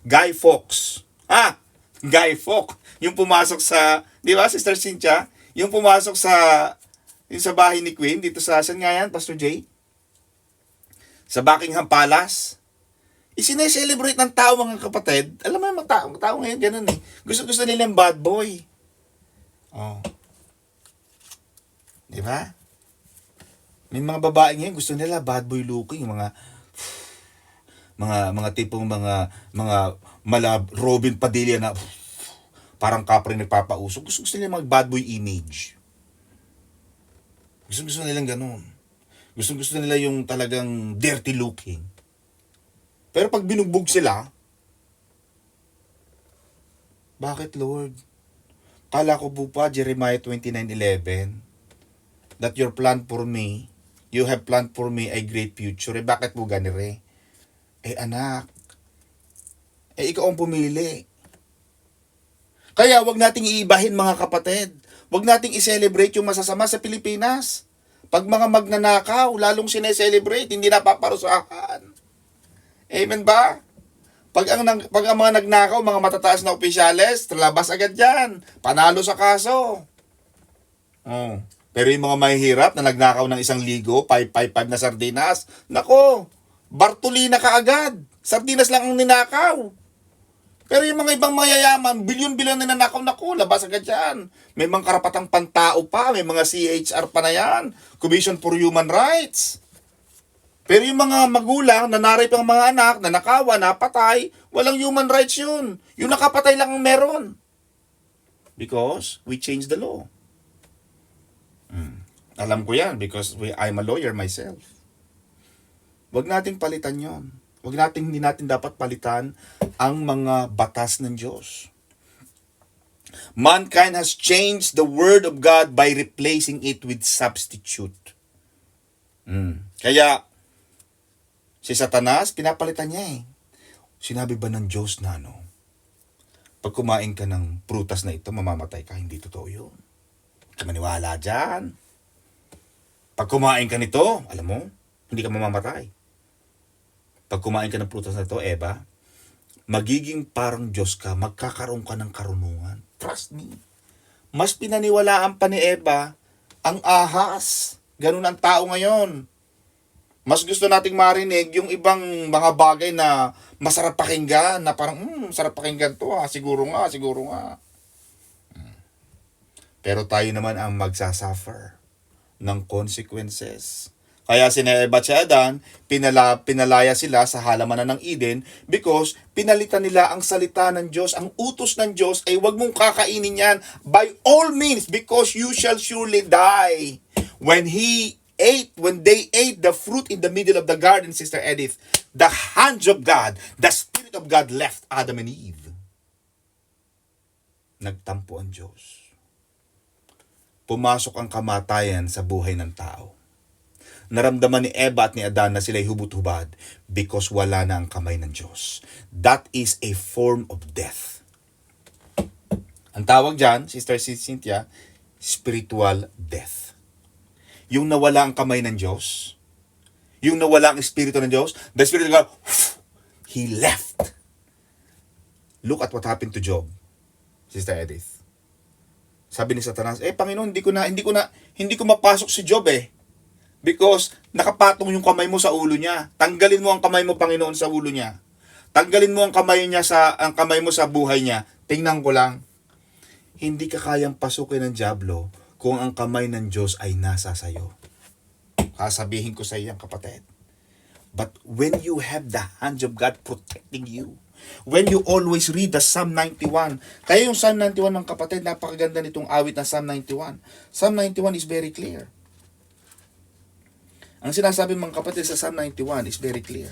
Guy Fawkes. Guy Fawkes. Yung pumasok sa, di ba, Sister Cynthia? Yung pumasok yung sa bahay ni Queen, dito sa, saan nga yan, Pastor Jay? Sa Buckingham Palace. Isineselebrate ng tao mga kapatid. Alam mo yung tao ngayon, ganun Gusto nila yung bad boy. Di ba? May mga babae ngayon, gusto nila bad boy looking. Mga tipong mga mala Robin Padilla na parang kapre nagpapausok. Gusto nila mag bad boy image. Gusto nilang ganun. Gusto nila yung talagang dirty looking. Pero pag binugbog sila, bakit Lord? Kala ko po pa, Jeremiah 29:11, that your plan for me, you have planned for me a great future. Bakit po ganire? Anak, ikaw ang pumili. Kaya wag nating iibahin mga kapatid. Wag nating i-celebrate yung masasama sa Pilipinas. Pag mga magnanakaw, lalong sineselebrate, hindi napaparusahan. Amen ba? Pag ang mga nagnakaw, mga matataas na opisyales, labas agad yan. Panalo sa kaso. Pero yung mga mahihirap na nagnakaw ng 1,000, 555 na sardinas, Bartolina ka agad. Sardinas lang ang ninakaw. Pero yung mga ibang mayayaman, bilyon-bilyon na nanakaw, labas agad yan. May mga karapatang pantao pa, may mga CHR pa na yan. Commission for Human Rights. Pero yung mga magulang na narip ang mga anak, na nakawa, napatay, walang human rights yun. Yung nakapatay lang ang meron. Because we changed the law. Alam ko yan because I'm a lawyer myself. Huwag nating palitan yon. Hindi natin dapat palitan ang mga batas ng Diyos. Mankind has changed the word of God by replacing it with substitute. Kaya, si Satanas, pinapalitan niya Sinabi ba ng Diyos na pag kumain ka ng prutas na ito, mamamatay ka? Hindi totoo yun. Huwag ka maniwala dyan. Pag kumain ka nito, alam mo, hindi ka mamamatay. Pag kumain ka ng prutas na to, Eva, magiging parang Diyos ka, magkakaroon ka ng karunungan. Trust me. Mas pinaniwalaan pa ni Eva ang ahas. Ganun ang tao ngayon. Mas gusto nating marinig yung ibang mga bagay na masarap pakinggan, na parang, masarap pakinggan to siguro nga, siguro nga. Pero tayo naman ang magsasuffer ng consequences. Kaya si Eva at si Adan, pinalaya sila sa halamanan ng Eden because pinalitan nila ang salita ng Diyos. Ang utos ng Diyos ay huwag mong kakainin yan by all means because you shall surely die. When they ate the fruit in the middle of the garden, Sister Edith, the hands of God, the Spirit of God left Adam and Eve. Nagtampo ang Diyos. Pumasok ang kamatayan sa buhay ng tao. Naramdaman ni Eva at ni Adan na sila'y hubot-hubad because wala na ang kamay ng Diyos. That is a form of death. Ang tawag dyan, Sister Cynthia, spiritual death. Yung nawala ang kamay ng Diyos, yung nawala ang Espiritu ng Diyos, the Spirit of God, He left. Look at what happened to Job, Sister Edith. Sabi ni Satanas, Panginoon, hindi ko mapasok si Job because nakapatong yung kamay mo sa ulo niya. Tanggalin mo ang kamay mo, Panginoon, sa ulo niya. Tanggalin mo ang kamay mo sa buhay niya. Tingnan ko lang. Hindi ka kayang pasukin ng diablo kung ang kamay ng Diyos ay nasa sayo. Sasabihin ko sa iyo, kapatid. But when you have the hands of God protecting you, when you always read the Psalm 91, kaya yung Psalm 91 ng kapatid, napakaganda nitong awit ng Psalm 91. Psalm 91 is very clear. Ang sinasabi mga kapatid sa Psalm 91 is very clear.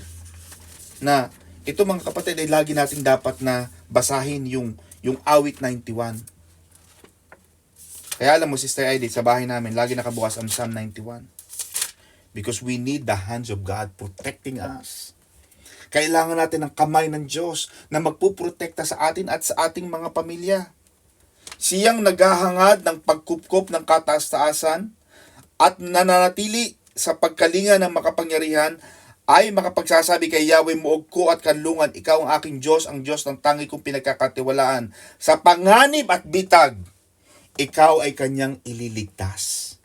Na ito mga kapatid ay lagi natin dapat na basahin yung awit 91. Kaya alam mo, Sister Edith, sa bahay namin, lagi nakabukas ang Psalm 91. Because we need the hands of God protecting us. Kailangan natin ng kamay ng Diyos na magpuprotekta sa atin at sa ating mga pamilya. Siyang naghahangad ng pagkupkop ng kataas-taasan at nananatili sa pagkalinga ng makapangyarihan ay makapagsasabi kay Yahweh, muog ko at kanlungan, ikaw ang aking Diyos, ang Diyos ng tangi kong pinagkakatiwalaan. Sa panganib at bitag, ikaw ay kanyang ililigtas.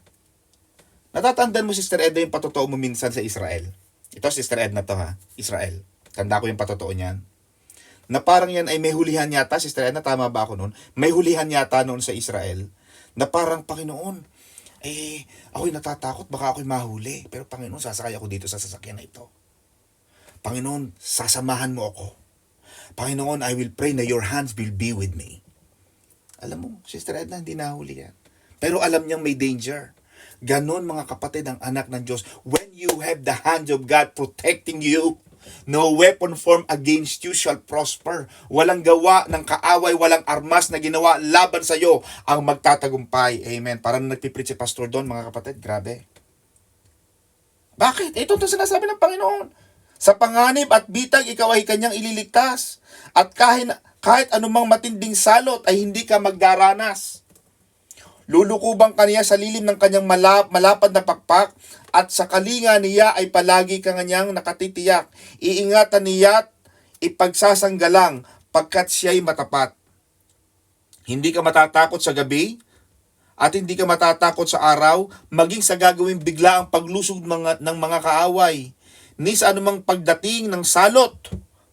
Natatandaan mo, Sister Edna, yung patotoo mo minsan sa Israel. Ito, Sister Edna to Israel. Tanda ko yung patotoo niyan. Na parang yan ay may hulihan yata, Sister Edna, tama ba ako noon? May hulihan yata noon sa Israel. Na parang, Panginoon, ako'y natatakot, baka ako'y mahuli. Pero Panginoon, sasakay ako dito sa sasakyan na ito. Panginoon, sasamahan mo ako. Panginoon, I will pray na your hands will be with me. Alam mo, Sister Edna, hindi nahuli yan. Pero alam niyang may danger. Ganon mga kapatid ang anak ng Diyos. When you have the hands of God protecting you, no weapon formed against you shall prosper. Walang gawa ng kaaway, walang armas na ginawa laban sa iyo ang magtatagumpay. Amen. Parang nagpipreach si Pastor Don, mga kapatid. Grabe. Bakit? Ito sinasabi ng Panginoon. Sa panganib at bitag, ikaw ay kanyang ililigtas. At kahit anumang matinding salot ay hindi ka magdaranas. Lulukubang kaniya sa lilim ng kanyang malapad na pakpak at sa kalinga niya ay palagi kanyang nakatitiyak. Iingatan niya at ipagsasanggalang pagkat siya'y matapat. Hindi ka matatakot sa gabi at hindi ka matatakot sa araw, maging sa gagawing bigla ang paglusog ng mga kaaway. Ni sa anumang pagdating ng salot,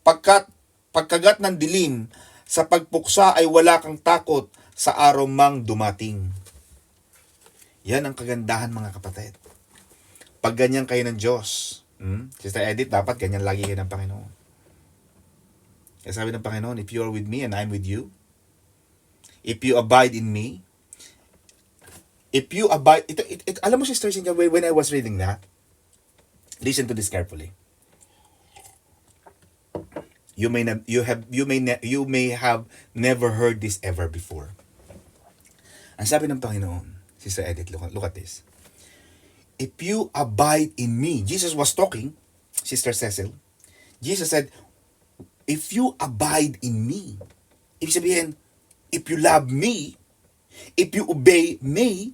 pagkagat ng dilim, sa pagpuksa ay wala kang takot sa araw mang dumating. Yan ang kagandahan mga kapatid. Pag ganyan kayo ng Diyos, Sister Edith, dapat ganyan lagi kayo ng Panginoon. Kaya sabi ng Panginoon, if you are with me and I'm with you, if you abide in me, alam mo, Sister Cynthia, when I was reading that, listen to this carefully. You may have never heard this ever before. Ang sabi ng Panginoon, Sister Edith, look at this. If you abide in me, Jesus was talking, Sister Cecil. Jesus said, if you abide in me, ibig sabihin, if you love me, if you obey me,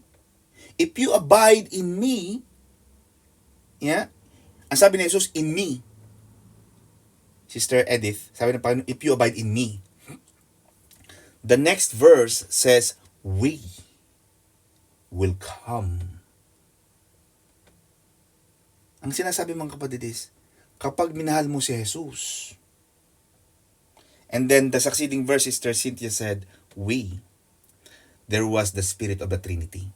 if you abide in me, ang sabi ni Jesus, in me, Sister Edith, sabi ng Panginoon, if you abide in me. The next verse says, we will come. Ang sinasabi mga kapatid is, kapag minahal mo si Jesus. And then the succeeding verse, Sister Cynthia said, there was the Spirit of the Trinity.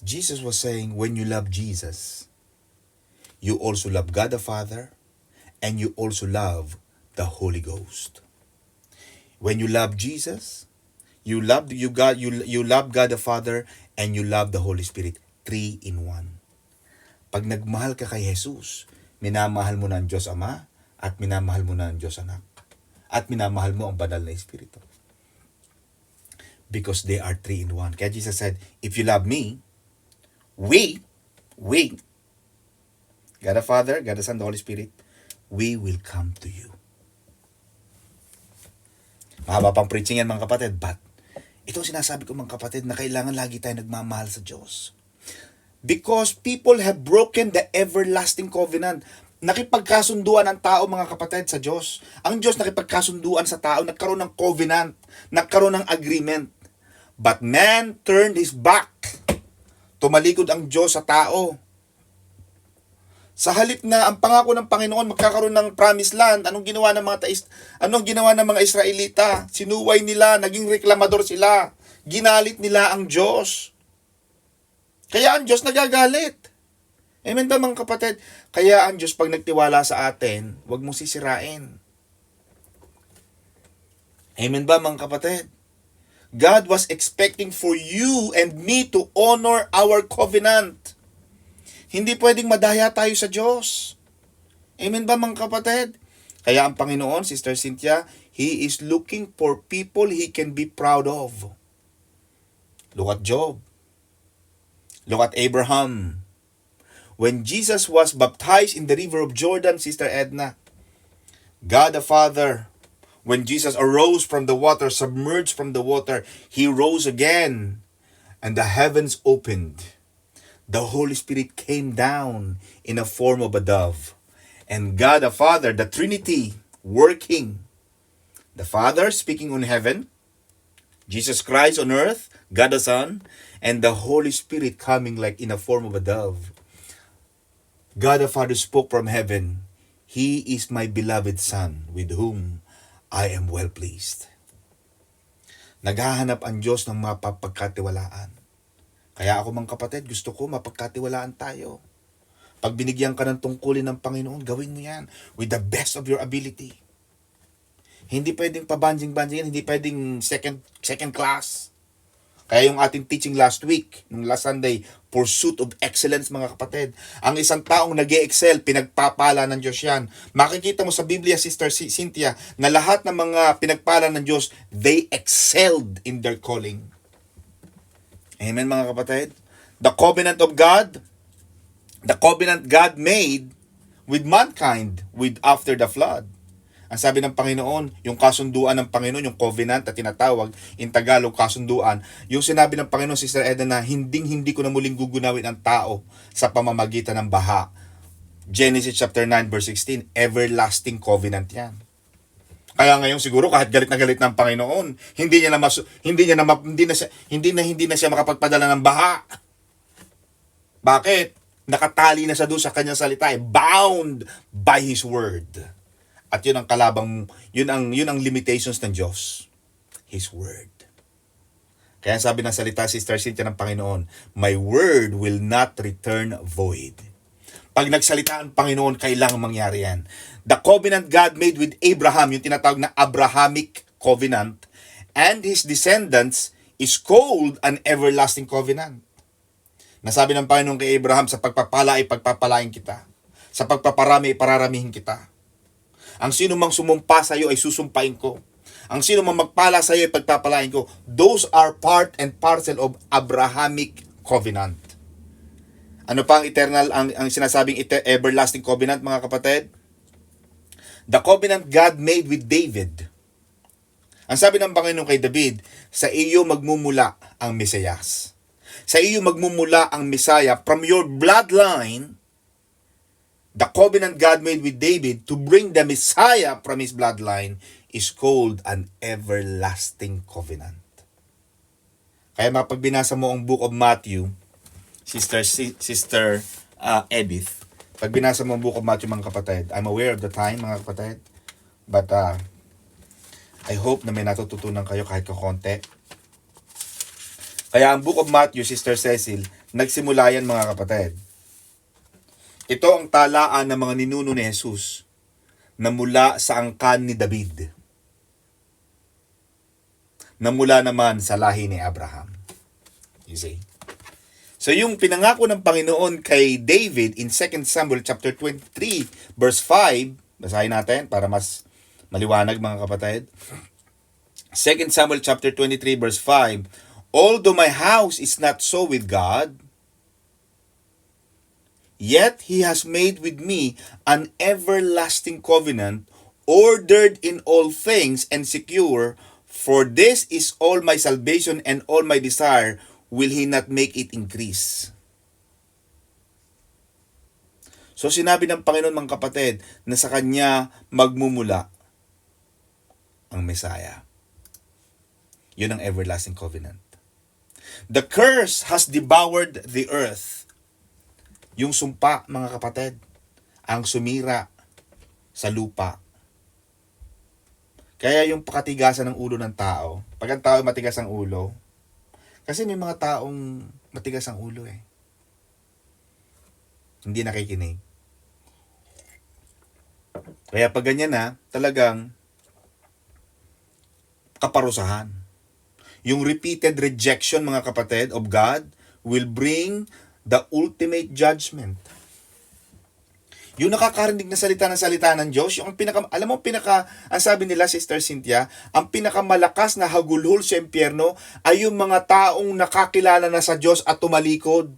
Jesus was saying, when you love Jesus, you also love God the Father, and you also love the Holy Ghost. When you love Jesus, you love God the Father, and you love the Holy Spirit. 3 in 1. Pag nagmahal ka kay Jesus, minamahal mo na ang Diyos Ama, at minamahal mo na ang Diyos Anak, at minamahal mo ang banal na Espiritu. Because they are 3 in 1. Kaya Jesus said, if you love me, we, God the Father, God the Son, the Holy Spirit, we will come to you. Mahaba pang preaching yan mga kapatid, but ito sinasabi ko mga kapatid na kailangan lagi tayo nagmamahal sa Diyos. Because people have broken the everlasting covenant. Nakipagkasunduan ang tao mga kapatid sa Diyos. Ang Diyos nakipagkasunduan sa tao, nagkaroon ng covenant, nagkaroon ng agreement. But man turned his back. Tumalikod ang Diyos sa tao. Sa halip na ang pangako ng Panginoon magkakaroon ng promised land, anong ginawa ng mga Israelita? Sinuway nila, naging reklamador sila. Ginalit nila ang Diyos. Kaya ang Diyos nagagalit. Amen ba mga kapatid? Kaya ang Diyos pag nagtiwala sa atin, huwag mong sisirain. Amen ba mga kapatid? God was expecting for you and me to honor our covenant. Hindi pwedeng madaya tayo sa Diyos. Amen ba mga kapatid? Kaya ang Panginoon, Sister Cynthia, He is looking for people He can be proud of. Look at Job. Look at Abraham. When Jesus was baptized in the river of Jordan, Sister Edna, God the Father, when Jesus arose from the water, submerged from the water, He rose again, and the heavens opened. The Holy Spirit came down in a form of a dove. And God the Father, the Trinity, working. The Father speaking on heaven, Jesus Christ on earth, God the Son, and the Holy Spirit coming like in a form of a dove. God the Father spoke from heaven, He is my beloved Son, with whom I am well pleased. Naghahanap ang Diyos ng mapapagkatiwalaan. Kaya ako mga kapatid, gusto ko mapagkatiwalaan tayo. Pag binigyan ka ng tungkulin ng Panginoon, gawin mo yan with the best of your ability. Hindi pwedeng pabanjing-banjing, hindi pwedeng second class. Kaya yung ating teaching last week, nung last Sunday, pursuit of excellence mga kapatid. Ang isang taong nag-e-excel, pinagpapala ng Diyos yan. Makikita mo sa Biblia, Sister Cynthia, na lahat ng mga pinagpala ng Diyos, they excelled in their calling. Amen mga kapatid? The covenant of God, the covenant God made with mankind after the flood. Ang sabi ng Panginoon, yung kasunduan ng Panginoon, yung covenant na tinatawag, in Tagalog, kasunduan, yung sinabi ng Panginoon, Sister Edna, na hindi ko na muling gugunawin ang tao sa pamamagitan ng baha. Genesis chapter 9 verse 16, everlasting covenant yan. Kaya ngayon siguro kahit galit na galit ng Panginoon, hindi na siya makapagpadala ng baha. Bakit? Nakatali na siya doon sa kanyang salita, bound by His word. At yun ang limitations ng Diyos. His word. Kaya sabi ng salita, Sister Cynthia, ng Panginoon, my word will not return void. Pag nagsalita ang Panginoon, kailangan mangyari yan. The covenant God made with Abraham, yung tinatawag na Abrahamic covenant, and his descendants is called an everlasting covenant. Nasabi ng Panginoon kay Abraham, sa pagpapala ay pagpapalain kita. Sa pagpaparami ay pararamihin kita. Ang sino mang sumumpa sa iyo ay susumpain ko. Ang sino mang magpala sa iyo ay pagpapalain ko. Those are part and parcel of Abrahamic covenant. Ano pa ang eternal, ang sinasabing everlasting covenant mga kapatid? The covenant God made with David. Ang sabi ng Panginoon kay David, sa iyo magmumula ang Mesiyas. Sa iyo magmumula ang Messiah from your bloodline. The covenant God made with David to bring the Messiah from his bloodline is called an everlasting covenant. Kaya mapag binasa mo ang Book of Matthew, Sister Edith, pag binasa mo ang Book of Matthew, mga kapatid, I'm aware of the time, mga kapatid, but I hope na may natututunan kayo kahit kakonti. Kaya ang Book of Matthew, Sister Cecil, nagsimula yan, mga kapatid. Ito ang talaan ng mga ninuno ni Jesus na mula sa angkan ni David, na mula naman sa lahi ni Abraham. You see? So yung pinangako ng Panginoon kay David in 2 Samuel chapter 23 verse 5, basahin natin para mas maliwanag, mga kapatid. 2 Samuel chapter 23 verse 5, although my house is not so with God, yet he has made with me an everlasting covenant, ordered in all things and secure, for this is all my salvation and all my desire, will he not make it increase? So sinabi ng Panginoon, mga kapatid, na sa Kanya magmumula ang Messiah. Yun ang everlasting covenant. The curse has devoured the earth. Yung sumpa, mga kapatid, ang sumira sa lupa. Kaya yung pakatigasan ng ulo ng tao, pag ang tao matigas ang ulo, kasi may mga taong matigas ang ulo eh. Hindi nakikinig. Kaya pag ganyan na, talagang kaparusahan. Yung repeated rejection, mga kapatid, of God will bring the ultimate judgment. Yung nakakarinig na salita ng Diyos, yung ang sabi nila, Sister Cynthia, ang pinakamalakas na hagulhol sa impyerno ay yung mga taong nakakilala na sa Diyos at tumalikod.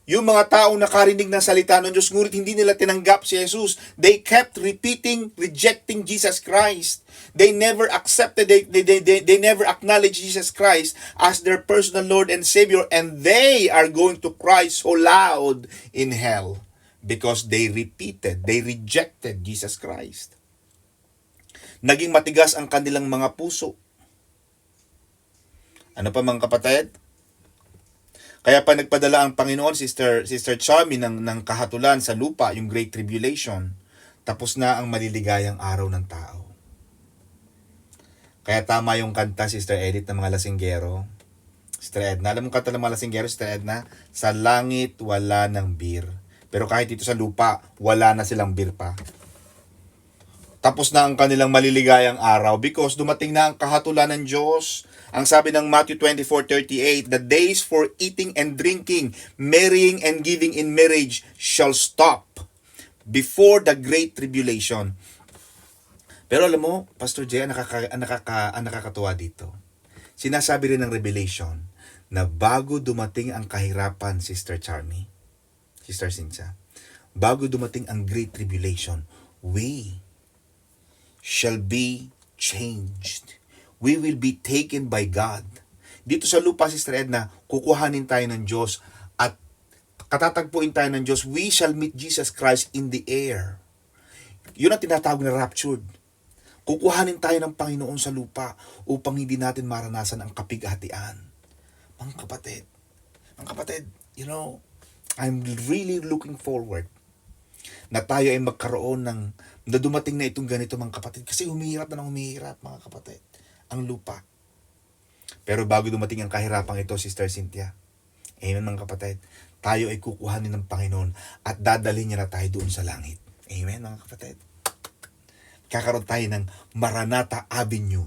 Yung mga taong nakarinig ng salita ng Diyos, ngunit hindi nila tinanggap si Jesus. They kept rejecting Jesus Christ. They never accepted, they never acknowledged Jesus Christ as their personal Lord and Savior, and they are going to cry so loud in hell because they rejected Jesus Christ. Naging matigas ang kanilang mga puso. Ano pa, mga kapatid? Kaya pa nagpadala ang Panginoon, Sister Charmy, ng kahatulan sa lupa, yung Great Tribulation. Tapos na ang maliligayang araw ng tao. Kaya tama yung kanta, Sister Edith, ng mga lasinggero. Sister Edna, alam mo kanta ng mga lasinggero, Sister Edna? Sa langit, wala ng beer. Pero kahit dito sa lupa, wala na silang beer pa. Tapos na ang kanilang maliligayang araw because dumating na ang kahatulan ng Diyos. Ang sabi ng Matthew 24:38, the days for eating and drinking, marrying and giving in marriage shall stop before the great tribulation. Pero alam mo, Pastor Jay, ang nakakatuwa dito. Sinasabi rin ng Revelation na bago dumating ang kahirapan, Sister Charmy, Sister Cynthia, bago dumating ang great tribulation, we shall be changed. We will be taken by God. Dito sa lupa, Sister Edna, kukuhanin tayo ng Diyos at katatagpuin tayo ng Diyos. We shall meet Jesus Christ in the air. Yun ang tinatawag na raptured. Kukuhanin tayo ng Panginoon sa lupa upang hindi natin maranasan ang kapighatian. Mga kapatid, you know, I'm really looking forward na tayo ay magkaroon ng na dumating na itong ganito, mga kapatid. Kasi humihirap, mga kapatid, ang lupa. Pero bago dumating ang kahirapang ito, Sister Cynthia, amen, mga kapatid, tayo ay kukuhanin ng Panginoon at dadalhin niya na tayo doon sa langit. Amen, mga kapatid. Kakaroon tayo ng Maranatha Avenue.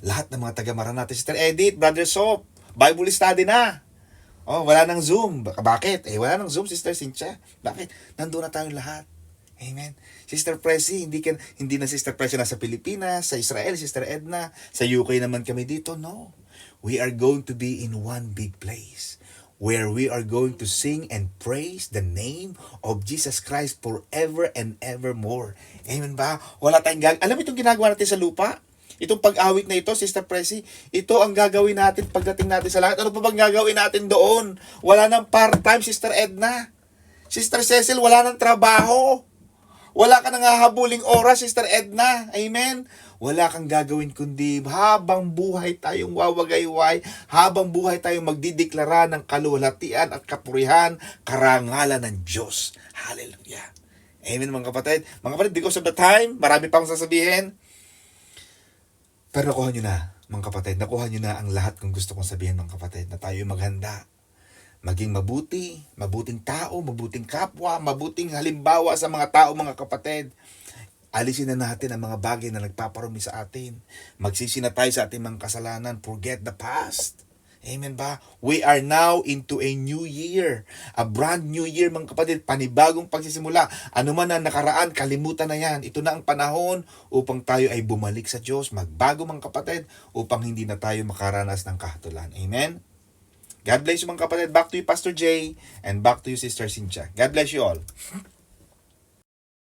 Lahat ng mga taga-Maranatha, Sister Edith, Brother Soap, Bible study na. Oh, wala nang Zoom. Bakit? Wala nang Zoom, Sister Cynthia. Bakit? Nandun na tayong lahat. Amen. Sister Presi, hindi na Sister Presi nasa Pilipinas, sa Israel, Sister Edna, sa UK naman kami dito. No. We are going to be in one big place where we are going to sing and praise the name of Jesus Christ forever and evermore. Amen ba? Wala tayong alam mo itong ginagawa natin sa lupa? Itong pag-awit na ito, Sister Presi, ito ang gagawin natin pagdating natin sa langit. Ano pa bang gagawin natin doon? Wala nang part-time, Sister Edna. Sister Cecil, wala ng trabaho. Wala ka nang hahabuling oras, Sister Edna. Amen? Wala kang gagawin kundi habang buhay tayong wawagayway, habang buhay tayong magdideklara ng kaluwalhatian at kapurihan, karangalan ng Diyos. Hallelujah. Amen mga kapatid. Mga kapatid, because of the time, marami pa akong sasabihin. Pero nakuha nyo na, mga kapatid. Nakuha nyo na ang lahat kung gusto kong sabihin, mga kapatid, na tayo maghanda. Maging mabuti, mabuting tao, mabuting kapwa, mabuting halimbawa sa mga tao, mga kapatid. Alisin na natin ang mga bagay na nagpaparumi sa atin. Magsisi na tayo sa ating mga kasalanan. Forget the past. Amen ba? We are now into a new year. A brand new year, mga kapatid. Panibagong pagsisimula. Ano man na nakaraan, kalimutan na yan. Ito na ang panahon upang tayo ay bumalik sa Diyos. Magbago, mga kapatid, upang hindi na tayo makaranas ng kahatulan. Amen? God bless you mga kapatid. Back to you, Pastor Jay. And back to you, Sister Cynthia. God bless you all.